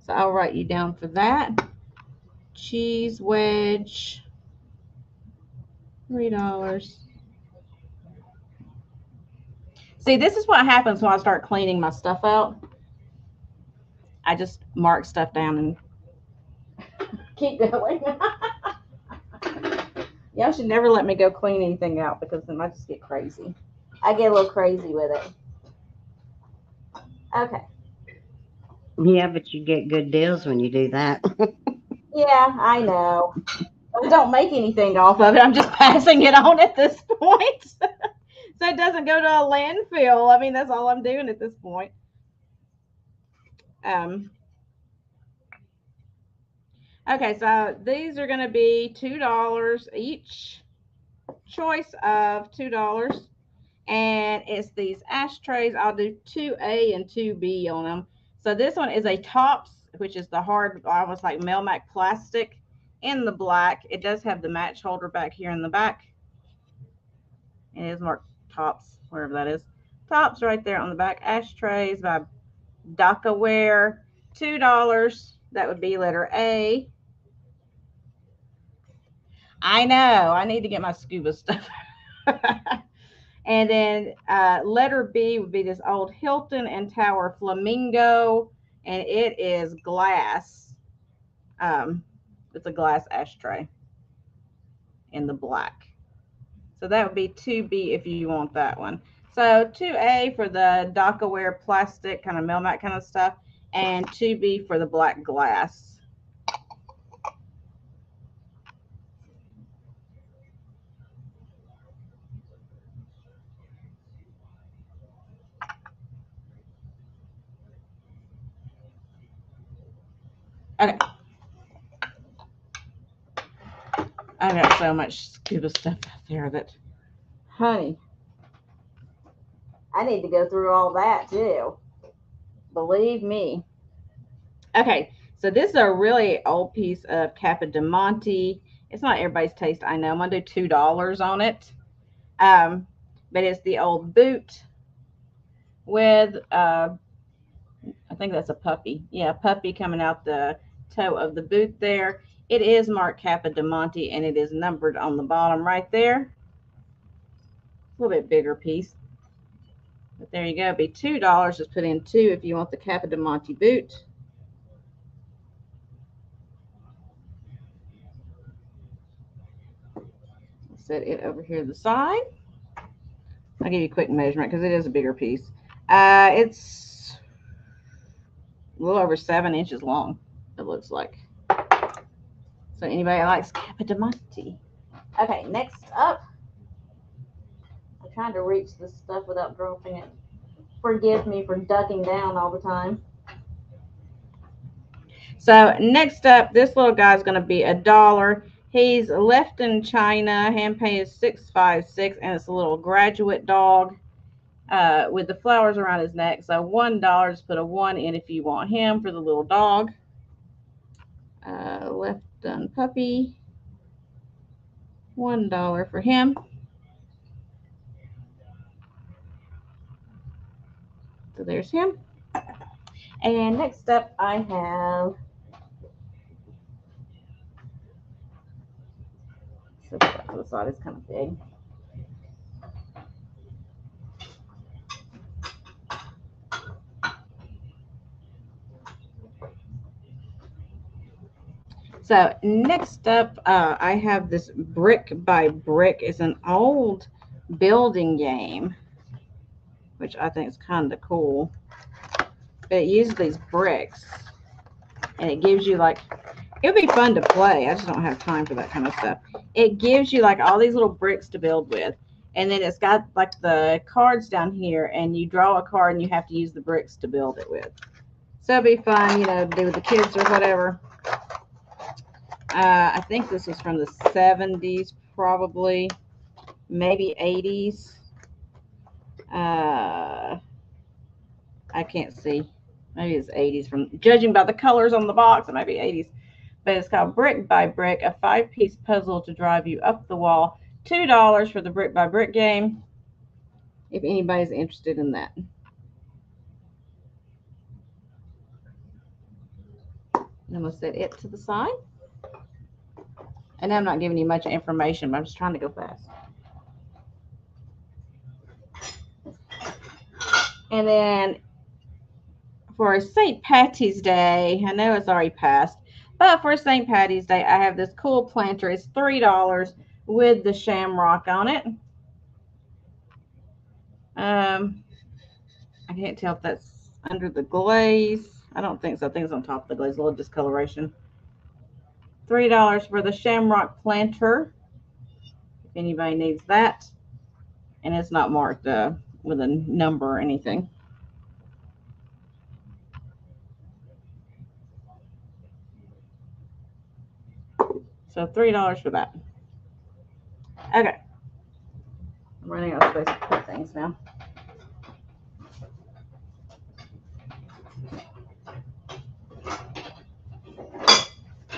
So I'll write you down for that. Cheese wedge, $3. See, this is what happens when I start cleaning my stuff out. I just mark stuff down and keep going. Y'all should never let me go clean anything out because then I just get crazy. I get a little crazy with it. Okay. Yeah, but you get good deals when you do that. Yeah, I know. I don't make anything off of it. I'm just passing it on at this point. So it doesn't go to a landfill. I mean, that's all I'm doing at this point. Okay, so these are going to be $2 each. Choice of $2. And it's these ashtrays. I'll do 2A and 2B on them. So this one is a tops, which is the hard, almost like Melmac plastic in the black. It does have the match holder back here in the back. It is marked tops, wherever that is. Tops right there on the back. Ashtrays by Dakaware, $2. That would be letter A. I know. I need to get my scuba stuff. And then letter B would be this old Hilton and Tower Flamingo, and it is glass. It's a glass ashtray in the black. So that would be 2B if you want that one. So 2A for the Dakaware plastic, kind of Melmac kind of stuff, and 2B for the black glass. Okay. I got so much scuba stuff out there that, honey, I need to go through all that too. Believe me. Okay, so this is a really old piece of Capodimonte. It's not everybody's taste, I know. I'm gonna do $2 on it. But it's the old boot with I think that's a puppy. Yeah, puppy coming out the toe of the boot there. It is marked Capodimonte, and it is numbered on the bottom right there. A little bit bigger piece. But there you go. It'd be $2. Just put in 2 if you want the Capodimonte boot. Set it over here to the side. I'll give you a quick measurement because it is a bigger piece. It's a little over 7 inches long, it looks like. So anybody likes Capodimonte. Okay, next up. I'm trying to reach this stuff without dropping it. Forgive me for ducking down all the time. So next up, this little guy's going to be $1. He's left in China. Hand paint is 656, and it's a little graduate dog with the flowers around his neck. So $1. Just put a 1 in if you want him for the little dog. Left done puppy. $1 for him. So there's him. And next up, I have so the side is kind of big. So next up, I have this Brick by Brick. It's an old building game, which I think is kind of cool. But it uses these bricks, and it gives you like, it would be fun to play. I just don't have time for that kind of stuff. It gives you like all these little bricks to build with. And then it's got like the cards down here, and you draw a card and you have to use the bricks to build it with. So it'd be fun, you know, to do with the kids or whatever. I think this was from the 70s, probably, maybe 80s. I can't see. Maybe it's 80s from judging by the colors on the box. It might be 80s. But it's called Brick by Brick, a 5-piece puzzle to drive you up the wall. $2 for the Brick by Brick game, if anybody's interested in that. And I'm going to set it to the side. And I'm not giving you much information, but I'm just trying to go fast. And then for St. Patty's Day, I know it's already passed, but for St. Patty's Day, I have this cool planter. It's $3 with the shamrock on it. I can't tell if that's under the glaze. I don't think so. I think it's on top of the glaze, a little discoloration. $3 for the Shamrock Planter, if anybody needs that. And it's not marked with a number or anything. So $3 for that. Okay. I'm running out of space to put things now.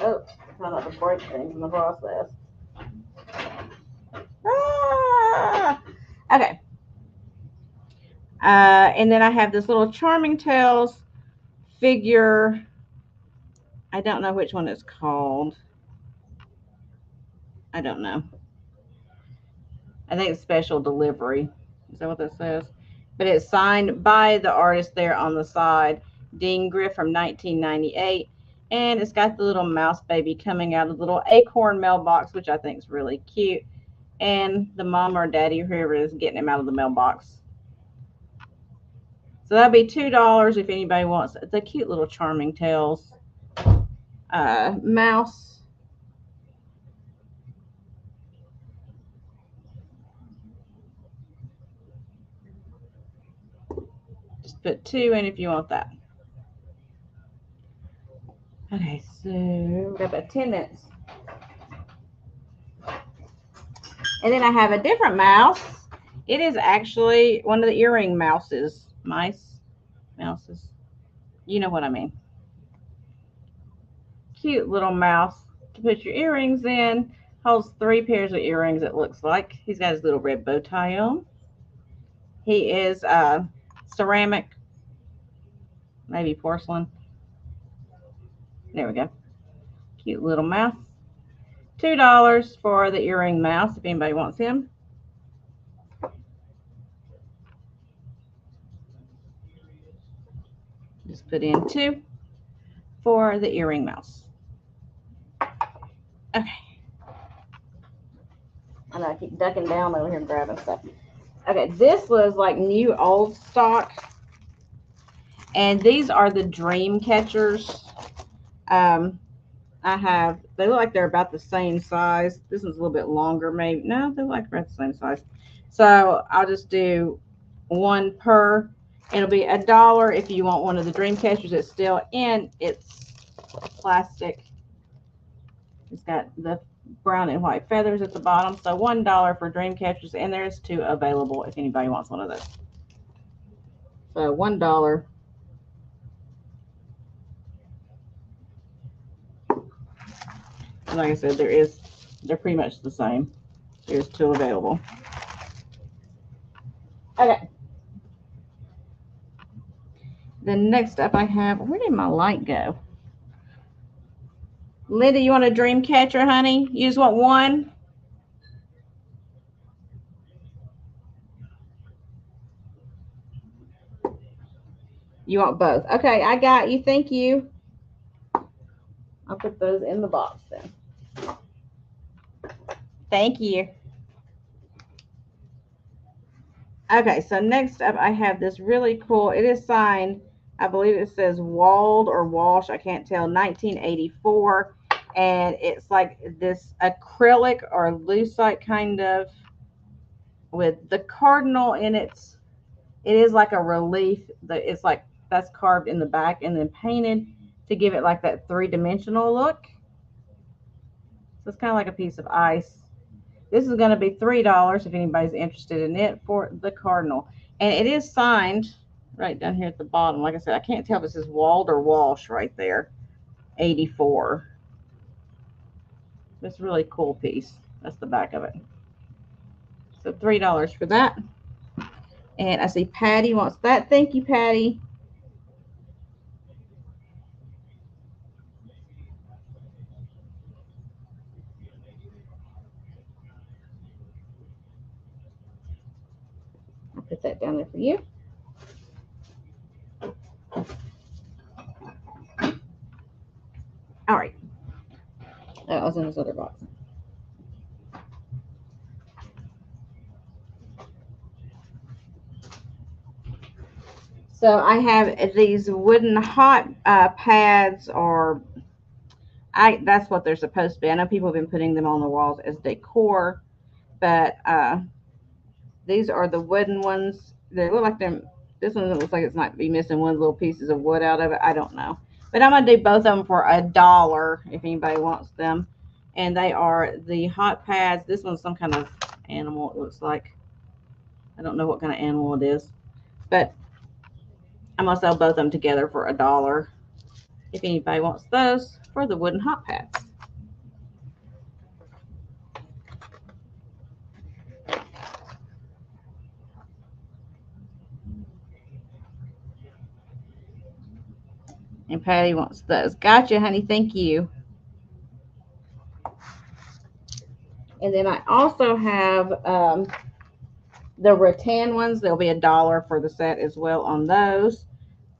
Oh, try not to break things in the process. Ah! Okay. And then I have this little Charming Tales figure. I don't know which one it's called. I don't know. I think it's special delivery. Is that what that says? But it's signed by the artist there on the side, Dean Griff from 1998. And it's got the little mouse baby coming out of the little acorn mailbox, which I think is really cute. And the mom or daddy or whoever is getting him out of the mailbox. So that'd be $2 if anybody wants it. It's a cute little Charming Tales mouse. Just put 2 in if you want that. Okay, so we've got about 10 minutes. And then I have a different mouse. It is actually one of the earring mouses. Mouses. You know what I mean. Cute little mouse to put your earrings in. Holds 3 pairs of earrings, it looks like. He's got his little red bow tie on. He is ceramic, maybe porcelain. There we go. Cute little mouse. $2 for the earring mouse if anybody wants him. Just put in 2 for the earring mouse. Okay. I know I keep ducking down over here grabbing stuff. Okay, this was like new old stock. And these are the dream catchers. They look like they're about the same size. This one's a little bit longer, maybe. No, they're like about the same size. So I'll just do 1 per. It'll be $1 if you want one of the dream catchers. It's still in its plastic. It's got the brown and white feathers at the bottom. So $1 for dream catchers, and there's 2 available if anybody wants one of those. So $1. And like I said, they're pretty much the same. There's 2 available. Okay. Then next up I have, where did my light go? Linda, you want a dream catcher, honey? You just want one? You want both? Okay, I got you. Thank you. I'll put those in the box then. Thank you. Okay, so next up I have this really cool, it is signed, I believe it says Wald or Walsh, I can't tell, 1984. And it's like this acrylic or lucite kind of with the cardinal in it. It is like a relief that it's like that's carved in the back and then painted to give it like that 3-dimensional look. So it's kind of like a piece of ice. This is going to be $3 if anybody's interested in it for the cardinal. And it is signed right down here at the bottom. Like I said, I can't tell if it says Wald or Walsh right there. 84. It's a really cool piece. That's the back of it. So $3 for that. And I see Patty wants that. Thank you, Patty. I'll put that down there for you. All right. That was in this other box. So I have these wooden hot pads, or that's what they're supposed to be. I know people have been putting them on the walls as decor, but these are the wooden ones. They look like them. This one looks like it's might be missing one little pieces of wood out of it. I don't know. But I'm going to do both of them for $1 if anybody wants them. And they are the hot pads. This one's some kind of animal, it looks like. I don't know what kind of animal it is. But I'm going to sell both of them together for $1 if anybody wants those for the wooden hot pads. And Patty wants those. Gotcha, honey. Thank you. And then I also have the rattan ones. They'll be $1 for the set as well on those.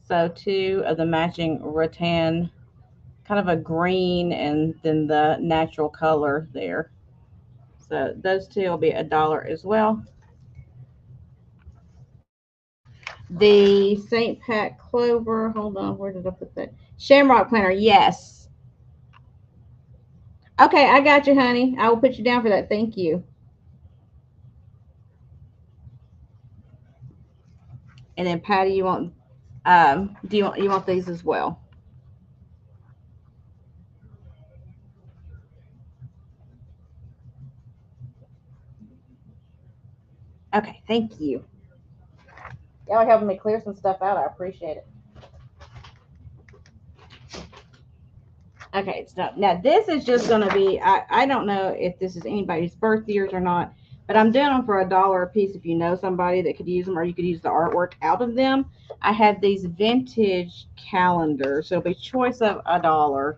So 2 of the matching rattan, kind of a green and then the natural color there. So those 2 will be $1 as well. The St. Pat Clover, hold on, where did I put that? Shamrock Planter, yes. Okay, I got you, honey. I will put you down for that. Thank you. And then Patty, you want you want these as well? Okay, thank you. Y'all are helping me clear some stuff out. I appreciate it. Okay, it's done. Now this is just going to be, I don't know if this is anybody's birth years or not, but I'm doing them for $1 a piece if you know somebody that could use them, or you could use the artwork out of them. I have these vintage calendars. So it'll be choice of $1.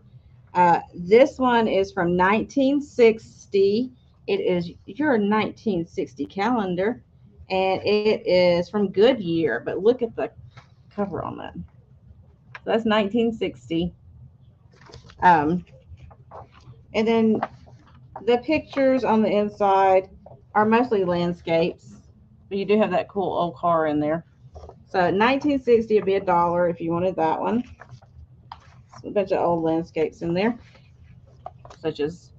This one is from 1960. It is your 1960 calendar, and it is from Goodyear. But look at the cover on that. So that's 1960. Um, and then the pictures on the inside are mostly landscapes, but you do have that cool old car in there. So 1960 would be $1 if you wanted that one. So a bunch of old landscapes in there, such as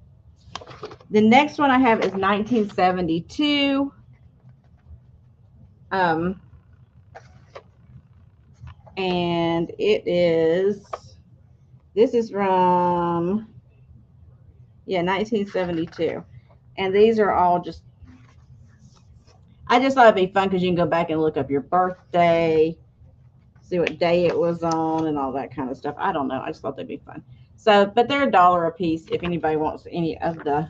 the next one I have is 1972. Um, and this is from, yeah, 1972. And these are all just, I just thought it'd be fun because you can go back and look up your birthday, see what day it was on, and all that kind of stuff. I don't know. I just thought they'd be fun. So, but they're $1 a piece if anybody wants any of the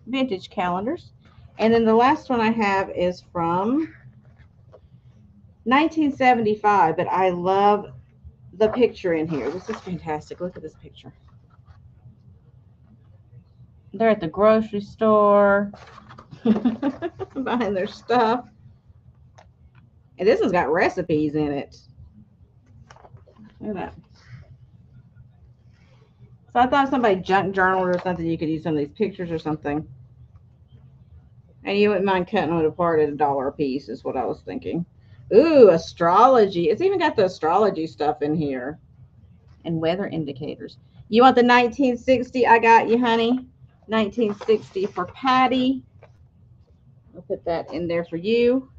vintage calendars. And then the last one I have is from 1975, but I love the picture in here. This is fantastic. Look at this picture. They're at the grocery store buying their stuff. And this one's got recipes in it. Look at that. So I thought somebody junk journaled or something, you could use some of these pictures or something. And you wouldn't mind cutting it apart at $1 a piece is what I was thinking. Ooh, astrology. It's even got the astrology stuff in here. And weather indicators. You want the 1960? I got you, honey. 1960 for Patty. I'll put that in there for you.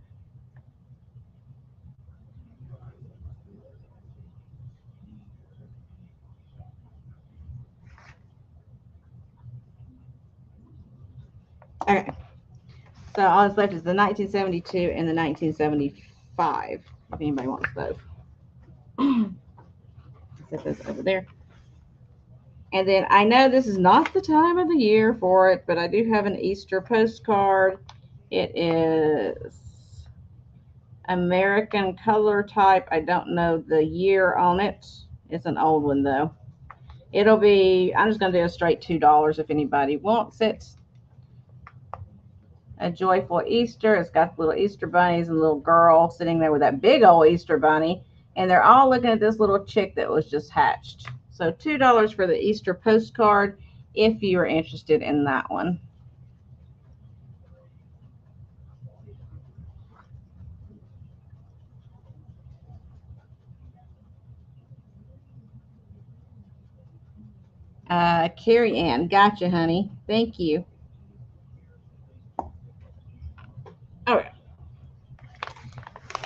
Okay. So all that's left is the 1972 and the 1975. If anybody wants those. Set those over there. And then I know this is not the time of the year for it, but I do have an Easter postcard. It is American color type. I don't know the year on it. It's an old one though. It'll be, I'm just going to do a straight $2 if anybody wants it. A joyful Easter. It's got little Easter bunnies and a little girl sitting there with that big old Easter bunny. And they're all looking at this little chick that was just hatched. So $2 for the Easter postcard if you are interested in that one. Carrie Ann, gotcha, honey. Thank you. All right.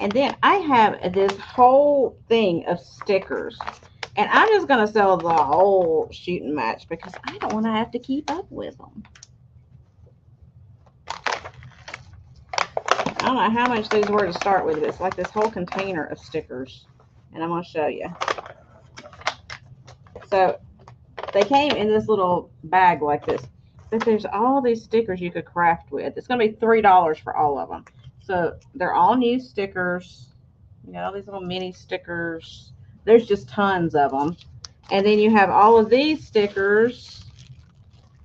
And then I have this whole thing of stickers. And I'm just going to sell the whole shooting match because I don't want to have to keep up with them. I don't know how much these were to start with. It's like this whole container of stickers. And I'm going to show you. So they came in this little bag like this. But there's all these stickers you could craft with. It's going to be $3 for all of them. So they're all new stickers. You got all these little mini stickers. There's just tons of them. And then you have all of these stickers.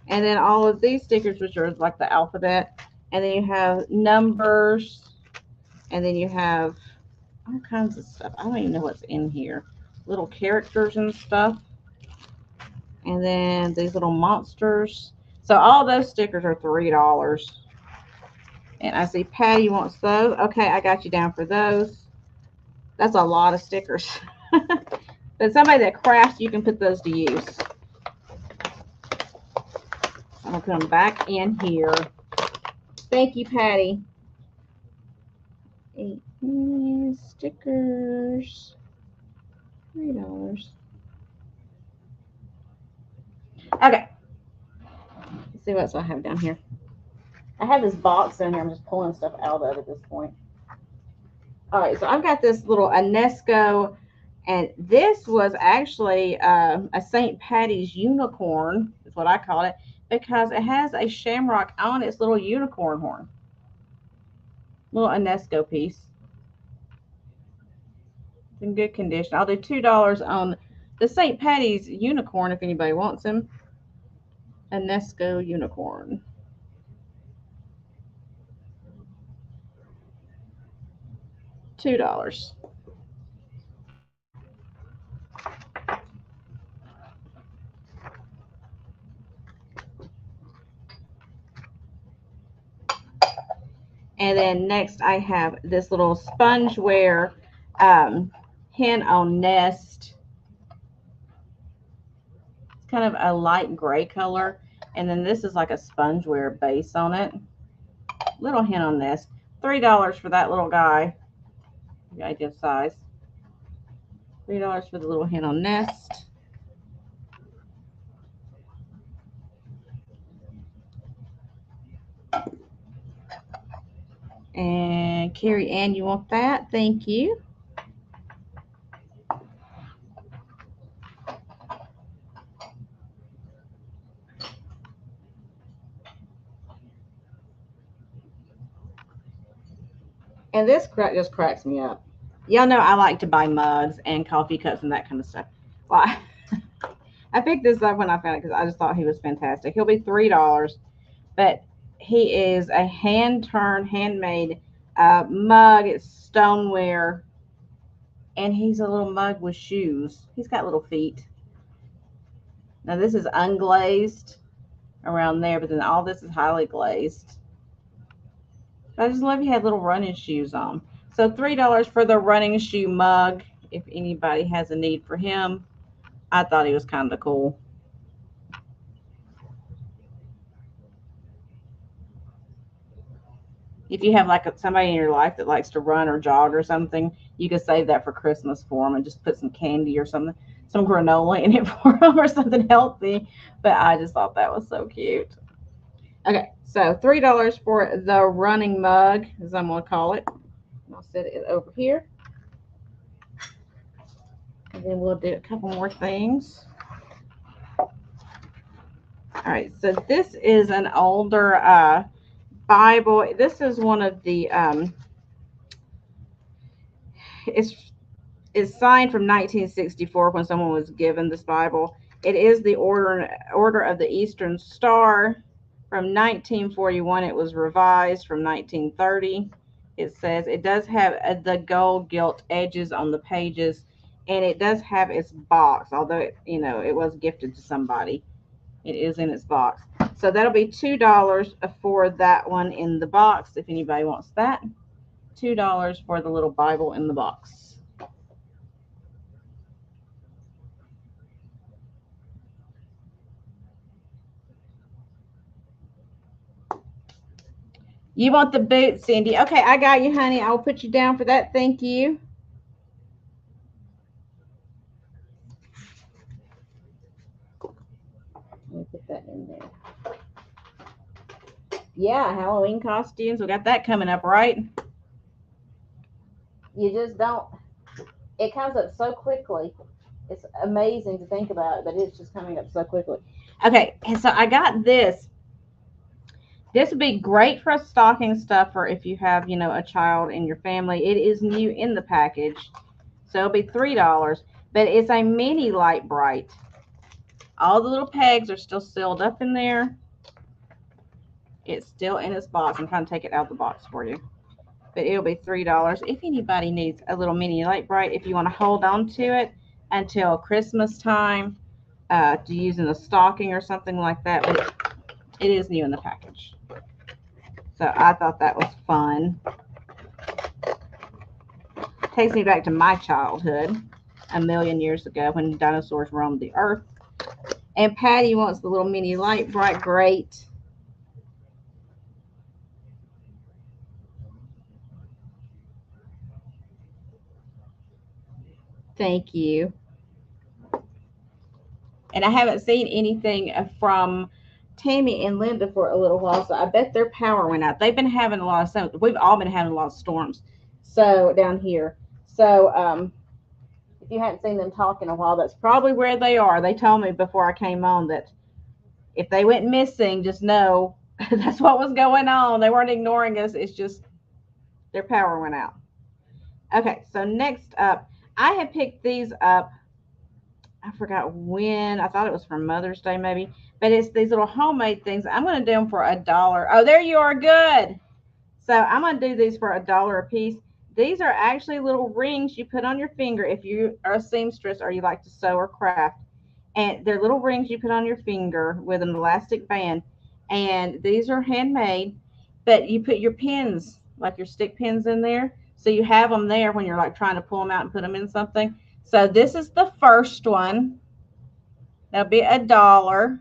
And then all of these stickers, which are like the alphabet. And then you have numbers. And then you have all kinds of stuff. I don't even know what's in here. Little characters and stuff. And then these little monsters. So all those stickers are $3. And I see Patty wants those. Okay, I got you down for those. That's a lot of stickers. But somebody that crafts, you can put those to use. I'm going to put them back in here. Thank you, Patty. 8 stickers. $3. Okay. Let's see what else I have down here. I have this box in here. I'm just pulling stuff out of at this point. All right, so I've got this little UNESCO, and this was actually a St. Patty's unicorn, is what I call it, because it has a shamrock on its little unicorn horn. Little UNESCO piece. It's in good condition. I'll do $2 on the St. Patty's unicorn, if anybody wants him. A Nesco unicorn. $2. And then next I have this little spongeware hen on nest. It's kind of a light gray color. And then this is like a spongeware base on it. Little hen on nest. $3 for that little guy. The idea of size. $3 for the little hen on nest. And Carrie Ann, you want that? Thank you. And this just cracks me up. Y'all know I like to buy mugs and coffee cups and that kind of stuff. Well, I picked this up when I found it because I just thought he was fantastic. He'll be $3, but he is a hand-turned, handmade mug. It's stoneware, and he's a little mug with shoes. He's got little feet. Now this is unglazed around there, but then all this is highly glazed. I just love he had little running shoes on. So $3 for the running shoe mug. If anybody has a need for him, I thought he was kind of cool. If you have like somebody in your life that likes to run or jog or something, you could save that for Christmas for them and just put some candy or something, some granola in it for them or something healthy. But I just thought that was so cute. Okay, so $3 for the running mug, as I'm going to call it. I'll set it over here. And then we'll do a couple more things. All right, so this is an older Bible. This is one of the it's signed from 1964 when someone was given this Bible. It is the Order of the Eastern Star from 1941. It was revised from 1930. It says it does have the gold gilt edges on the pages, and it does have its box, although it was gifted to somebody. It is in its box. So that'll be $2 for that one in the box, if anybody wants that. $2 for the little Bible in the box. You want the boot, Cindy? Okay, I got you, honey. I'll put you down for that. Thank you. Let me put that in there. Yeah, Halloween costumes. We got that coming up, right? You just don't. It comes up so quickly. It's amazing to think about it, but it's just coming up so quickly. Okay, and so I got this. This would be great for a stocking stuffer if you have, a child in your family. It is new in the package, so it'll be $3. But it's a mini light bright. All the little pegs are still sealed up in there. It's still in its box. I'm trying to take it out of the box for you. But it'll be $3. If anybody needs a little mini light bright, if you want to hold on to it until Christmas time to use in a stocking or something like that. But it is new in the package. So I thought that was fun. Takes me back to my childhood a million years ago when dinosaurs roamed the earth. And Patty wants the little mini light bright. Great. Thank you. And I haven't seen anything from Tammy and Linda for a little while, so I bet their power went out. They've been having a lot of, we've all been having a lot of storms down here. So if you hadn't seen them talk in a while, that's probably where they are. They told me before I came on that if they went missing, just know that's what was going on. They weren't ignoring us. It's just their power went out. Okay, so next up, I have picked these up I forgot when. I thought it was for Mother's Day maybe. But it's these little homemade things. I'm going to do them for $1. Oh, there you are. Good. So I'm going to do these for $1 a piece. These are actually little rings you put on your finger if you are a seamstress or you like to sew or craft. And they're little rings you put on your finger with an elastic band. And these are handmade, but you put your pins, like your stick pins in there. So you have them there when you're like trying to pull them out and put them in something. So this is the first one. That'll be $1.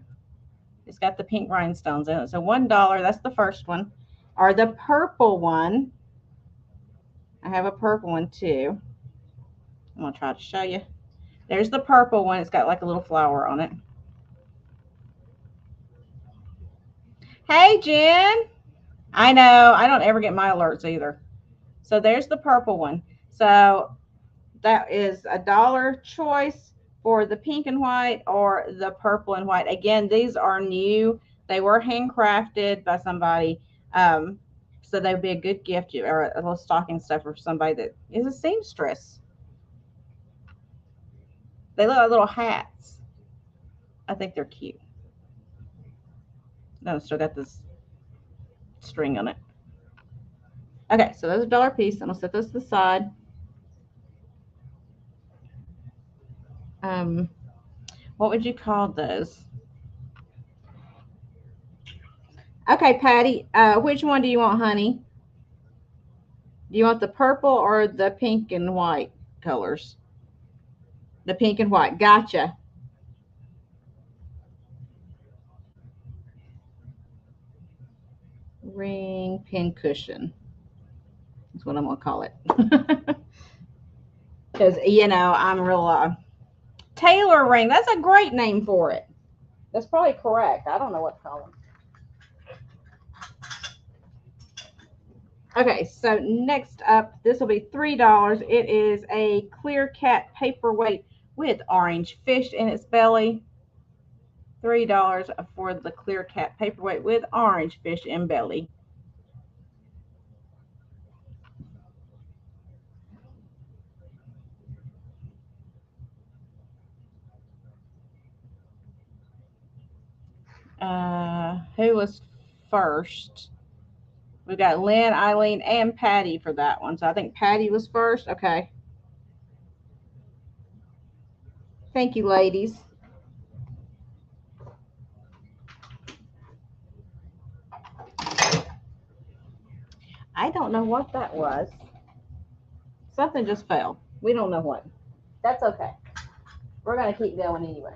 It's got the pink rhinestones in it. So $1, that's the first one. Or the purple one. I have a purple one too. I'm going to try to show you. There's the purple one. It's got like a little flower on it. Hey, Jen. I know. I don't ever get my alerts either. So there's the purple one. So that is $1 choice for the pink and white or the purple and white. Again, these are new. They were handcrafted by somebody. So they would be a good gift or a little stocking stuffer for somebody that is a seamstress. They look like little hats. I think they're cute. No, still got this string on it. Okay, so those are $1 a piece. I'm gonna set those to the side. What would you call those? Okay, Patty, which one do you want, honey? Do you want the purple or the pink and white colors? The pink and white. Gotcha. Ring pin cushion. That's what I'm going to call it. Because, you know, I'm real. Taylor ring. That's a great name for it. That's probably correct. I don't know what to call them. Okay, so next up, this will be $3. It is a clear cat paperweight with orange fish in its belly. $3 for the clear cat paperweight with orange fish in belly. Who was first? We got Lynn, Eileen, and Patty for that one. So I think Patty was first. Okay. Thank you, ladies. I don't know what that was. Something just fell. We don't know what. That's okay. We're going to keep going anyway.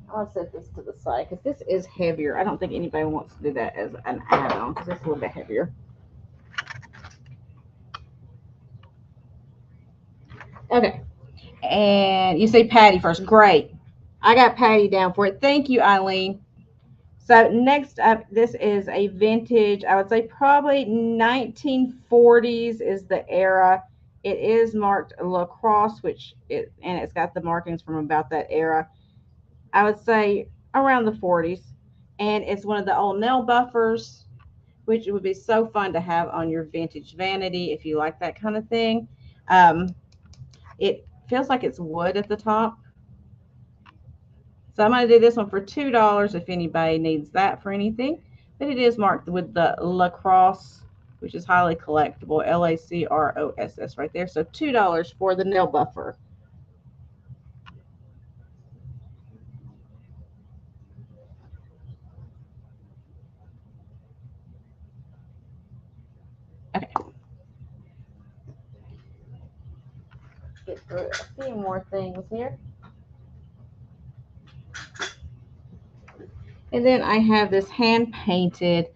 I'll set this to the side because this is heavier. I don't think anybody wants to do that as an add-on because it's a little bit heavier. Okay. And you say Patty first. Great. I got Patty down for it. Thank you, Eileen. So next up, this is a vintage, I would say probably 1940s is the era. It is marked lacrosse, and it's got the markings from about that era. I would say around the 40s. And it's one of the old nail buffers, which would be so fun to have on your vintage vanity if you like that kind of thing. It feels like it's wood at the top. So I'm going to do this one for $2 if anybody needs that for anything. But it is marked with the lacrosse, which is highly collectible, LACROSS right there. So $2 for the nail buffer. Okay. Get through a few more things here. And then I have this hand-painted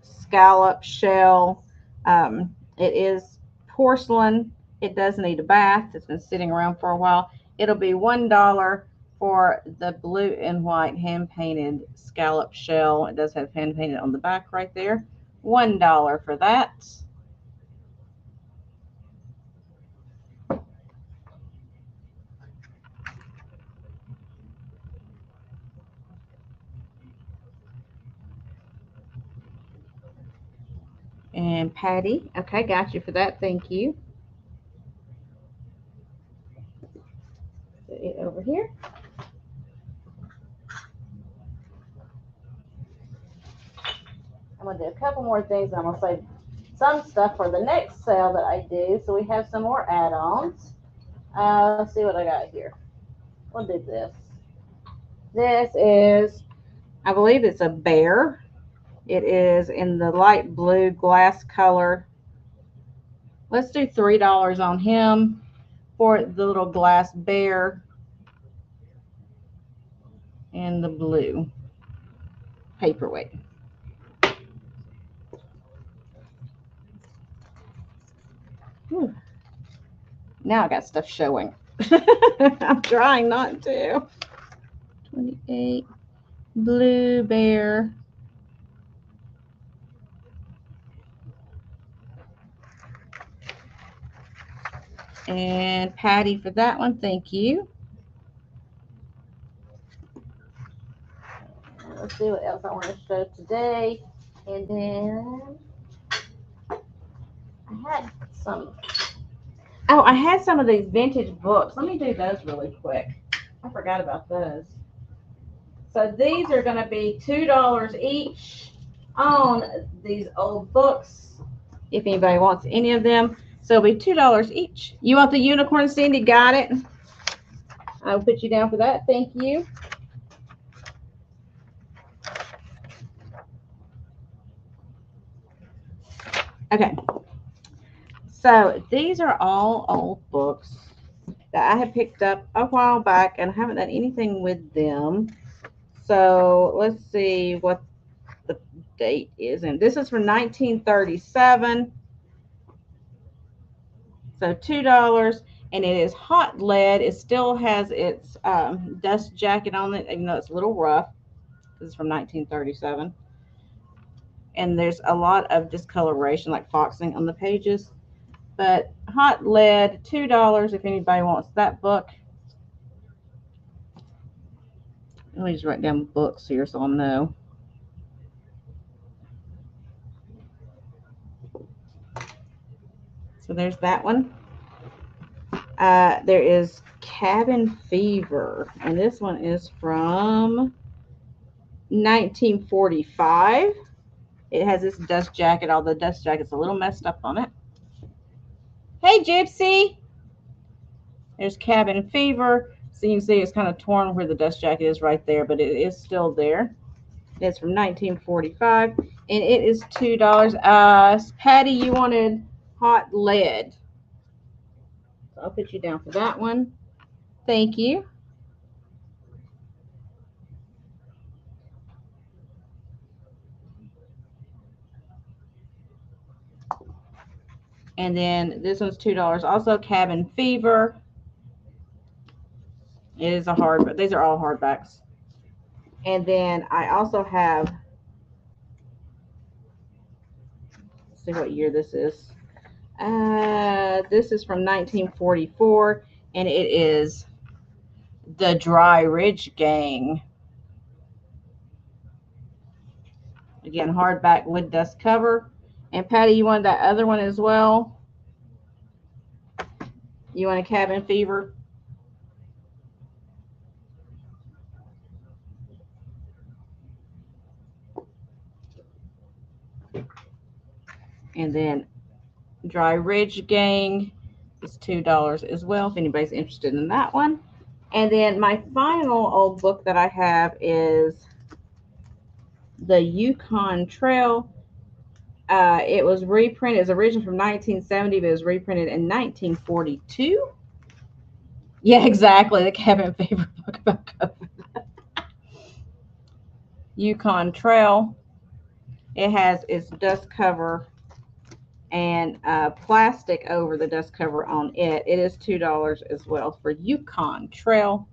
scallop shell. It is porcelain. It does need a bath. It's been sitting around for a while. It'll be $1 for the blue and white hand-painted scallop shell. It does have hand-painted on the back right there. $1 for that. And Patty, okay, got you for that. Thank you. here. I'm going to do a couple more things. I'm going to save some stuff for the next sale that I do. So we have some more add-ons. Let's see what I got here. We'll do this. This is, I believe it's a bear. It is in the light blue glass color. Let's do $3 on him for the little glass bear in the blue paperweight. Whew. Now I got stuff showing. I'm trying not to. 28 blue bear. And Patty for that one, thank you. Let's see what else I want to show today. And then I had some. Oh, I had some of these vintage books. Let me do those really quick. I forgot about those. So these are going to be $2 each on these old books, if anybody wants any of them. So it'll be $2 each. You want the unicorn, Cindy? Got it. I'll put you down for that. Thank you. Okay. So these are all old books that I had picked up a while back and I haven't done anything with them. So let's see what the date is. And this is from 1937. So $2. And it is hot lead. It still has its dust jacket on it, even though it's a little rough. This is from 1937. And there's a lot of discoloration, like foxing on the pages. But hot lead, $2 if anybody wants that book. Let me just write down books here so I'll know. So there's that one. There is Cabin Fever, and this one is from 1945. It has this dust jacket. All the dust jacket's a little messed up on it. Hey, Gypsy. There's Cabin Fever. So you can see it's kind of torn where the dust jacket is right there, but it is still there. It's from 1945, and it is $2. Patty, you wanted hot lead. So I'll put you down for that one. Thank you. And then this one's $2. Also, Cabin Fever. It is a hard, but these are all hardbacks. And then I also have, let's see what year this is. This is from 1944, and it is the Dry Ridge Gang. Again, hardback wood dust cover. And Patty, you want that other one as well? You want a Cabin Fever? And then Dry Ridge Gang is $2 as well, if anybody's interested in that one. And then my final old book that I have is the Yukon Trail. It was reprinted. It's originally from 1970, but it was reprinted in 1942. Yeah, exactly. The Cabin Fever book about COVID. Yukon Trail. It has its dust cover and plastic over the dust cover on it. It is $2 as well for Yukon Trail.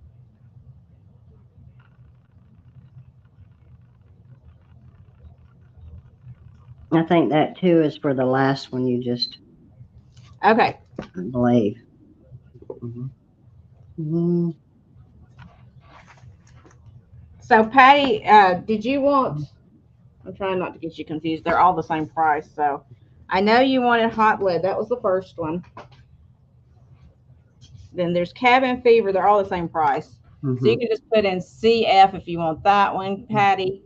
I think that too is for the last one you just. Okay. I believe. Mm-hmm. Mm-hmm. So Patty, did you want? I'm trying not to get you confused. They're all the same price. So I know you wanted hot lead. That was the first one. Then there's Cabin Fever. They're all the same price. So you can just put in CF if you want that one, Patty.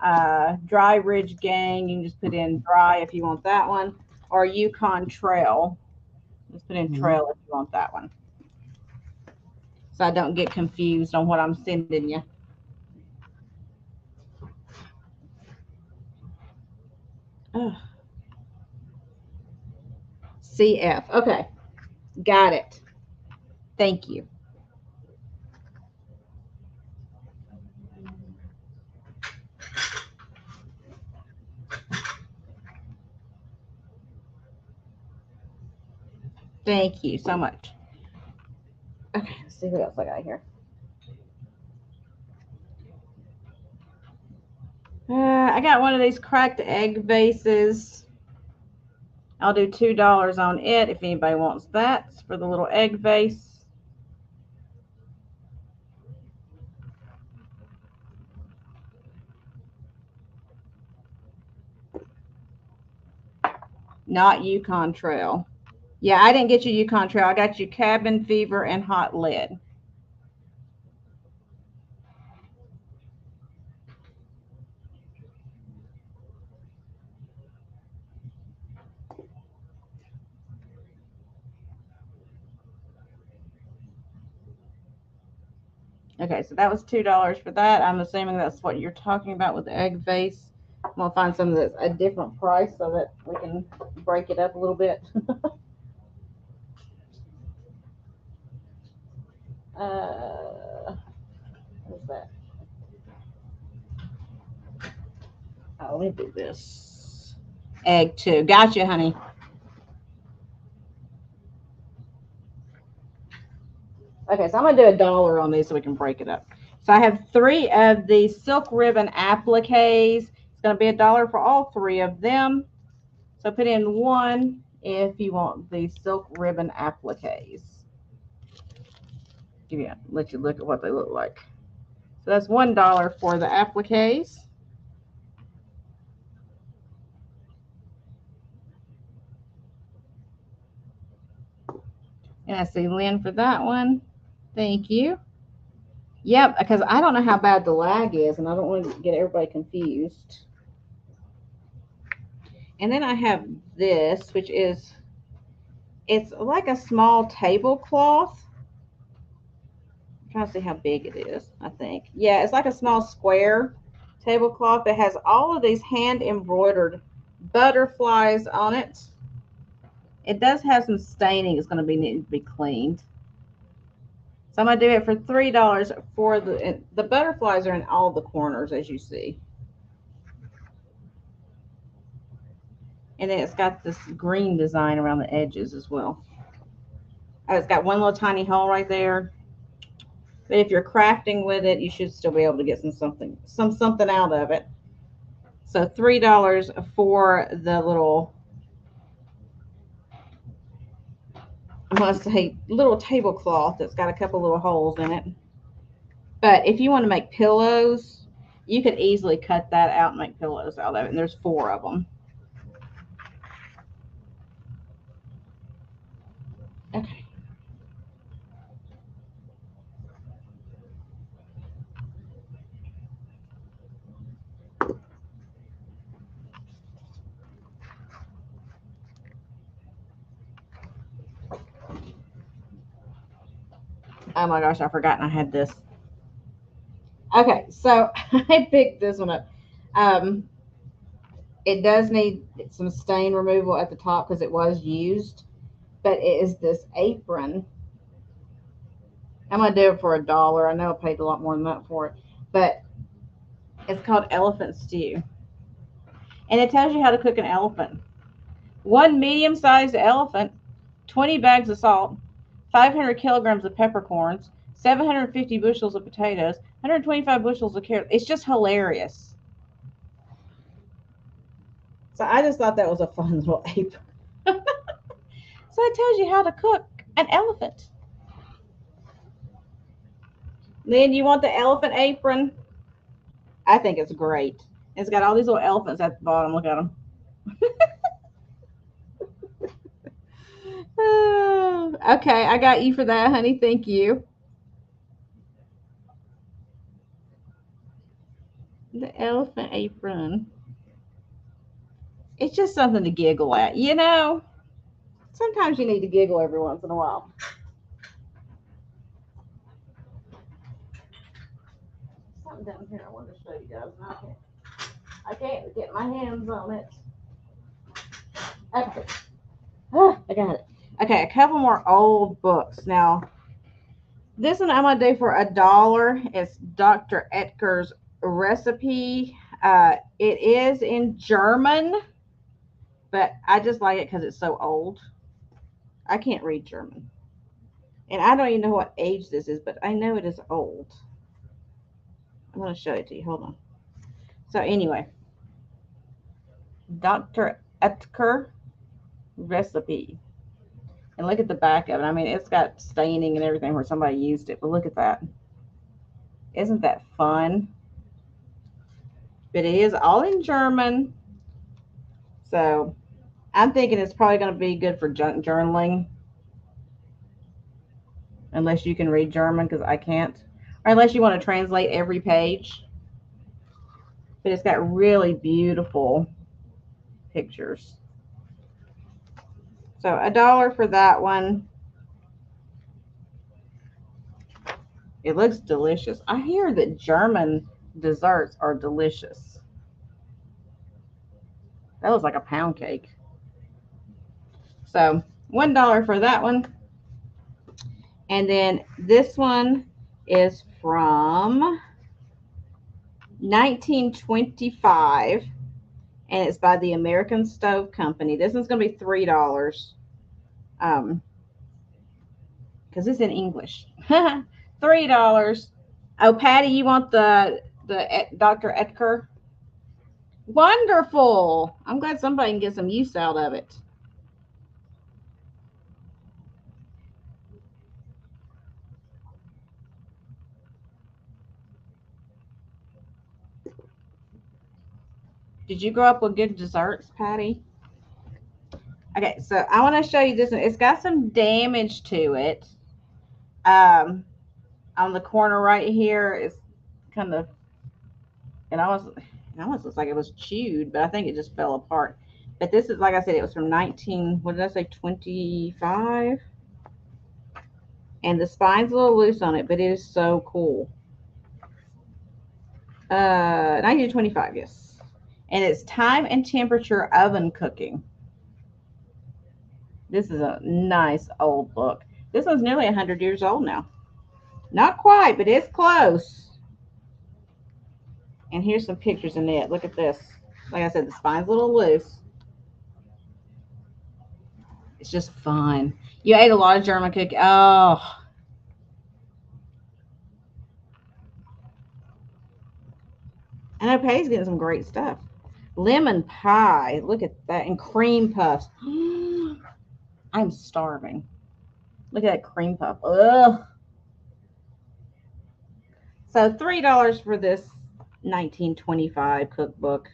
Dry Ridge Gang, you can just put in dry if you want that one. Or Yukon Trail. Just put in trail if you want that one. So I don't get confused on what I'm sending you. Ugh. CF. Okay. Got it. Thank you. Thank you so much. Okay, let's see what else I got here. I got one of these cracked egg vases. I'll do $2 on it if anybody wants that. It's for the little egg vase. Not Yukon Trail. Yeah, I didn't get you Yukon Trail. I got you Cabin Fever and Hot Lead. Okay, so that was $2 for that. I'm assuming that's what you're talking about with the egg vase. I'm gonna find some that's a different price so that we can break it up a little bit. What's that? Oh, let me do this. Egg 2. Gotcha, honey. Okay, so I'm gonna do $1 on these so we can break it up. So I have 3 of the silk ribbon appliques. It's gonna be $1 for all 3 of them. So put in 1 if you want the silk ribbon appliques. Let you look at what they look like. So that's $1 for the appliques. And I see Lynn for that one. Thank you. Yep, because I don't know how bad the lag is, and I don't want to get everybody confused. And then I have this, which is, it's like a small tablecloth. I'm trying to see how big it is, I think. Yeah, it's like a small square tablecloth that has all of these hand embroidered butterflies on it. It does have some staining. It's going to be needing to be cleaned. So I'm going to do it for $3 for the butterflies are in all the corners, as you see. And then it's got this green design around the edges as well. Oh, it's got one little tiny hole right there. But if you're crafting with it, you should still be able to get something out of it. So $3 for the little, I want to say, little tablecloth that's got a couple little holes in it. But if you want to make pillows, you could easily cut that out and make pillows out of it. And there's 4 of them. Okay. Oh my gosh, I forgot I had this. Okay, so I picked this one up. It does need some stain removal at the top because it was used, but it is this apron. I'm gonna do it for $1. I know I paid a lot more than that for it, but it's called Elephant Stew, and it tells you how to cook an elephant. 1 medium-sized elephant, 20 bags of salt, 500 kilograms of peppercorns, 750 bushels of potatoes, 125 bushels of carrots. It's just hilarious. So I just thought that was a fun little apron. So it tells you how to cook an elephant. Then you want the elephant apron? I think it's great. It's got all these little elephants at the bottom. Look at them. Okay, I got you for that, honey. Thank you. apron. It's just something to giggle at, you know? Sometimes you need to giggle every once in a while. Something down here I want to show you guys. I can't get my hands on it. Okay. I got it. Okay, a couple more old books. Now, this one I'm going to do for $1. It's Dr. Etker's recipe. It is in German, but I just like it because it's so old. I can't read German. And I don't even know what age this is, but I know it is old. I'm going to show it to you. Hold on. So anyway, Dr. Etker recipe. And look at the back of it. I mean, it's got staining and everything where somebody used it, but look at that. Isn't that fun? But it is all in German. So I'm thinking it's probably going to be good for junk journaling. Unless you can read German, because I can't. Or unless you want to translate every page. But it's got really beautiful pictures. So $1 for that one. It looks delicious. I hear that German desserts are delicious. That looks like a pound cake. So $1 for that one. And then this one is from 1925. And it's by the American Stove Company. This one's going to be $3. Because it's in English. $3. Oh, Patty, you want the Dr. Etker? Wonderful. I'm glad somebody can get some use out of it. Did you grow up with good desserts, Patty? Okay, so I want to show you this one. It's got some damage to it. On the corner right here, it's kind of, it almost looks like it was chewed, but I think it just fell apart. But this is, like I said, it was from 19, what did I say, 25? And the spine's a little loose on it, but it is so cool. 1925, yes. And it's time and temperature oven cooking. This is a nice old book. This one's nearly 100 years old now. Not quite, but it's close. And here's some pictures in it. Look at this. Like I said, the spine's a little loose. It's just fun. You ate a lot of German cookie. Oh. I know Patty's getting some great stuff. Lemon pie. Look at that. And cream puffs. I'm starving. Look at that cream puff. Ugh. So $3 for this 1925 cookbook.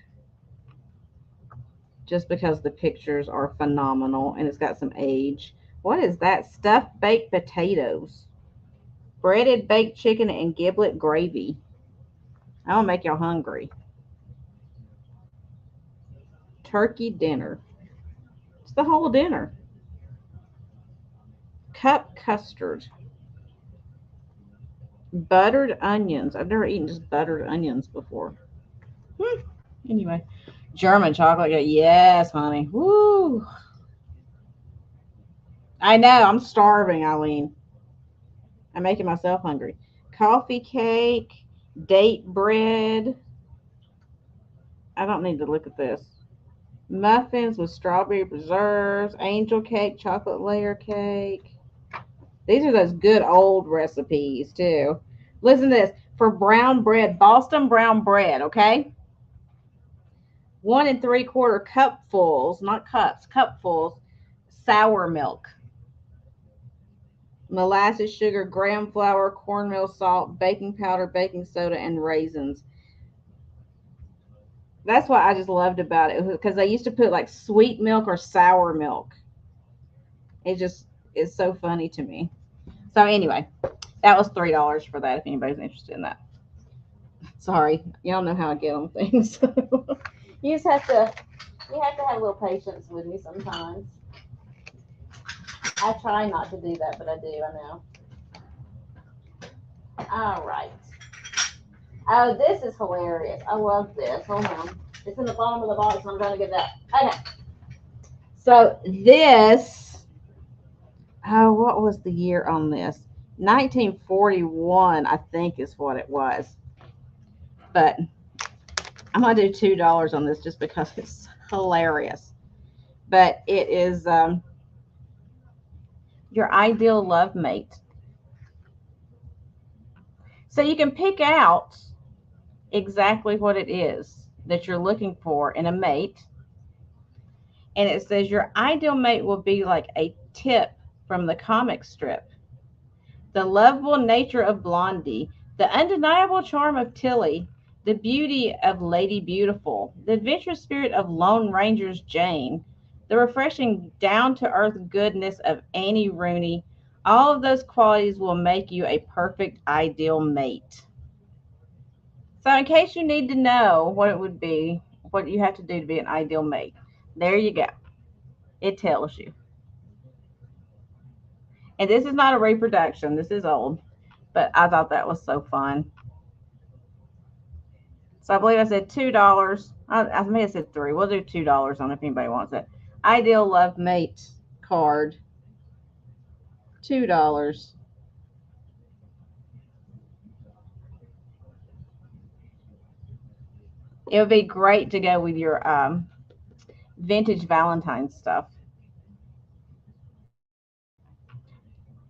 Just because the pictures are phenomenal and it's got some age. What is that? Stuffed baked potatoes. Breaded baked chicken and giblet gravy. I'll make y'all hungry. Turkey dinner. It's the whole dinner. Cup custard. Buttered onions. I've never eaten just buttered onions before. Anyway. German chocolate. Yes, honey. Woo. I know. I'm starving, Eileen. I'm making myself hungry. Coffee cake. Date bread. I don't need to look at this. Muffins with strawberry preserves. Angel cake. Chocolate layer cake. These are those good old recipes, too. Listen to this. For brown bread. Boston brown bread, okay? 1 3/4 cupfuls, not cups, cupfuls, sour milk, molasses, sugar, graham flour, cornmeal, salt, baking powder, baking soda, and raisins. That's what I just loved about it, because they used to put like sweet milk or sour milk. It just is so funny to me. So anyway, that was $3 for that if anybody's interested in that. Sorry, y'all know how I get on things. you just you have to have a little patience with me sometimes. I try not to do that, but I do, I know. All right. Oh, this is hilarious. I love this. Hold on. It's in the bottom of the box, and I'm trying to get that. Okay. So this, oh, what was the year on this? 1941, I think is what it was. But I'm going to do $2 on this just because it's hilarious. But it is your ideal love mate. So you can pick out exactly what it is that you're looking for in a mate. And it says your ideal mate will be like a tip from the comic strip. The lovable nature of Blondie, the undeniable charm of Tilly, the beauty of Lady Beautiful, the adventurous spirit of Lone Ranger's Jane, the refreshing down to earth goodness of Annie Rooney, all of those qualities will make you a perfect ideal mate. So, in case you need to know what it would be, what you have to do to be an ideal mate, there you go. It tells you. And this is not a reproduction, this is old, but I thought that was so fun. So I believe I said $2. I may have said three. We'll do $2 on it if anybody wants it. Ideal love mate card, $2. It would be great to go with your vintage Valentine's stuff.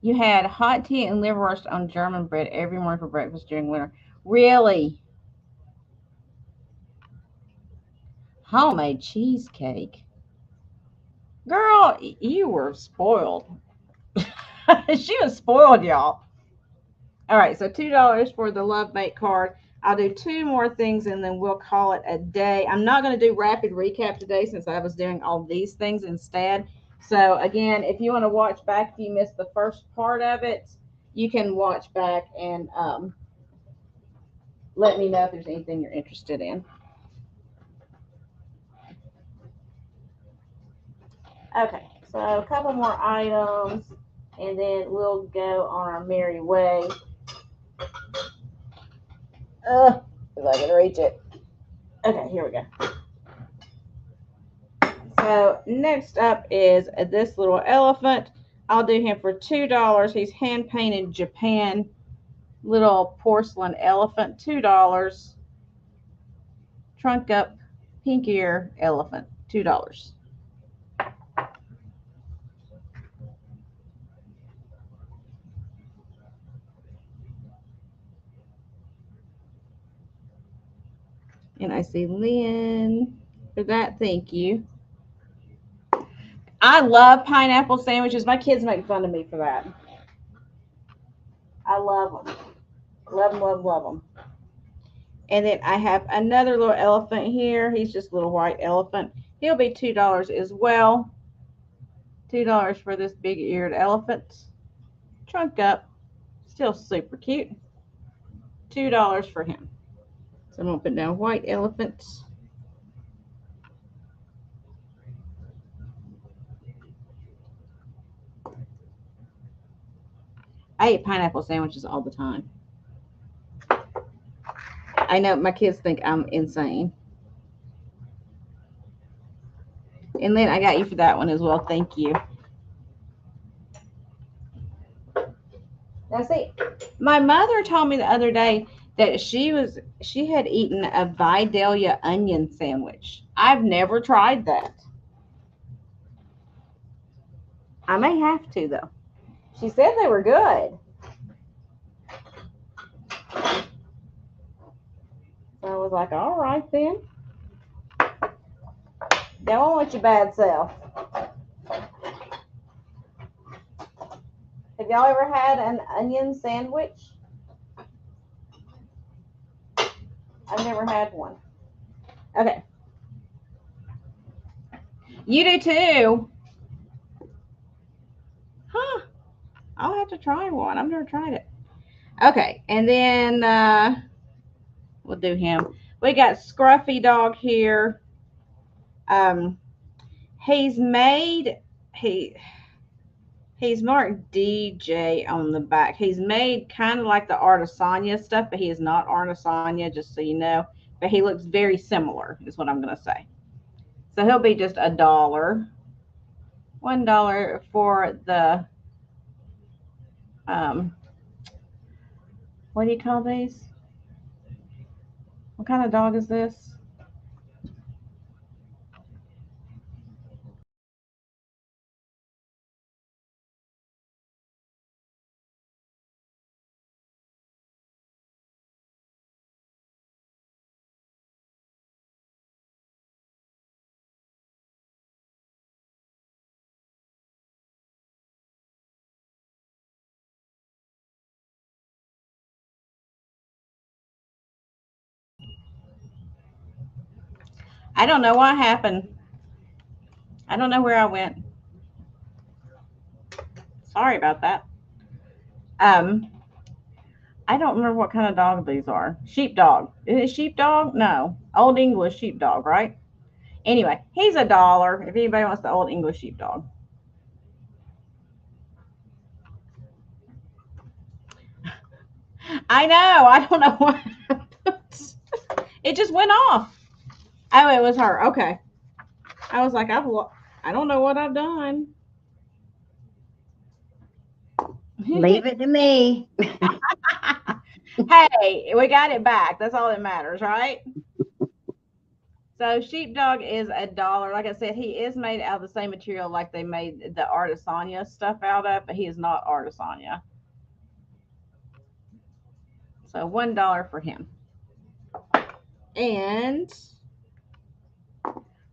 You had hot tea and liver roast on German bread every morning for breakfast during winter. Really? Homemade cheesecake. Girl, you were spoiled. She was spoiled, y'all. All right, so $2 for the love mate card. I'll do two more things and then we'll call it a day. I'm not going to do rapid recap today since I was doing all these things instead. So again, if you want to watch back, if you missed the first part of it, you can watch back and let me know if there's anything you're interested in. Okay, so a couple more items and then we'll go on our merry way. If I can reach it. Okay, here we go. So next up is this little elephant. I'll do him for $2. He's hand painted Japan little porcelain elephant. $2. Trunk up pink ear elephant. $2. And I see Lynn for that. Thank you. I love pineapple sandwiches. My kids make fun of me for that. I love them. Love them, love, love them. And then I have another little elephant here. He's just a little white elephant. He'll be $2 as well. $2 for this big eared elephant. Trunk up. Still super cute. $2 for him. So I'm going to put down white elephants. I eat pineapple sandwiches all the time. I know my kids think I'm insane. And Lynn, I got you for that one as well. Thank you. Now see, my mother told me the other day that she had eaten a Vidalia onion sandwich. I've never tried that. I may have to though. She said they were good. So I was like, all right then. Don't want your bad self. Have y'all ever had an onion sandwich? I've never had one. Okay. You do too. Huh. I'll have to try one. I've never tried it. Okay. And then We'll do him. We got Scruffy Dog here. Um, he's made he he's marked DJ on the back. He's made kind of like the Artisania stuff, but he is not Artisania, just so you know. But he looks very similar, is what I'm gonna say. So he'll be just $1. $1 for the um, what do you call these? What kind of dog is this? I don't know what happened. I don't know where I went. Sorry about that. Um, I don't remember what kind of dog these are. Sheepdog. Is it sheepdog? No. Old English sheepdog, right? Anyway, he's $1 if anybody wants the old English sheepdog. I know. I don't know what happened. It just went off. Oh, it was her. Okay. I was like, I don't know what I've done. Leave it to me. Hey, we got it back. That's all that matters, right? So sheepdog is $1. Like I said, he is made out of the same material like they made the Artisania stuff out of, but he is not Artisania. So $1 for him. And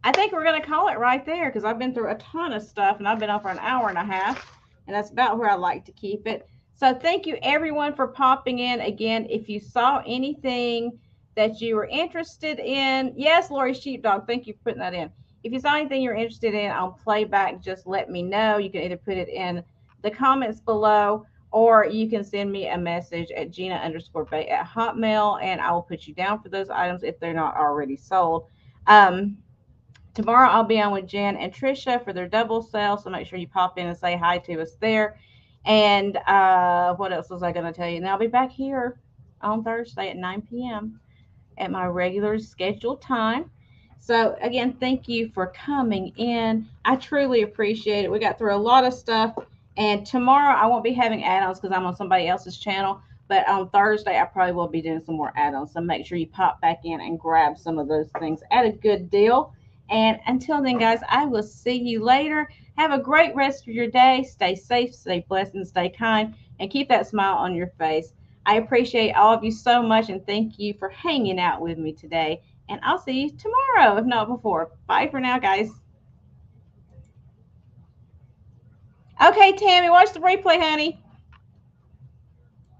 I think we're going to call it right there because I've been through a ton of stuff and I've been on for an hour and a half, and that's about where I like to keep it. So thank you everyone for popping in. Again, if you saw anything that you were interested in, yes, Lori Sheepdog, thank you for putting that in. If you saw anything you're interested in on playback, just let me know. You can either put it in the comments below or you can send me a message at Gina_Bay@Hotmail, and I will put you down for those items if they're not already sold. Tomorrow I'll be on with Jen and Trisha for their double sale, so make sure you pop in and say hi to us there. And what else was I going to tell you? And I'll be back here on Thursday at 9 p.m. at my regular scheduled time. So again, thank you for coming in. I truly appreciate it. We got through a lot of stuff, and tomorrow I won't be having add-ons because I'm on somebody else's channel. But on Thursday, I probably will be doing some more add-ons. So make sure you pop back in and grab some of those things at a good deal. And until then, guys, I will see you later. Have a great rest of your day. Stay safe, stay blessed, and stay kind. And keep that smile on your face. I appreciate all of you so much. And thank you for hanging out with me today. And I'll see you tomorrow, if not before. Bye for now, guys. Okay, Tammy, watch the replay, honey.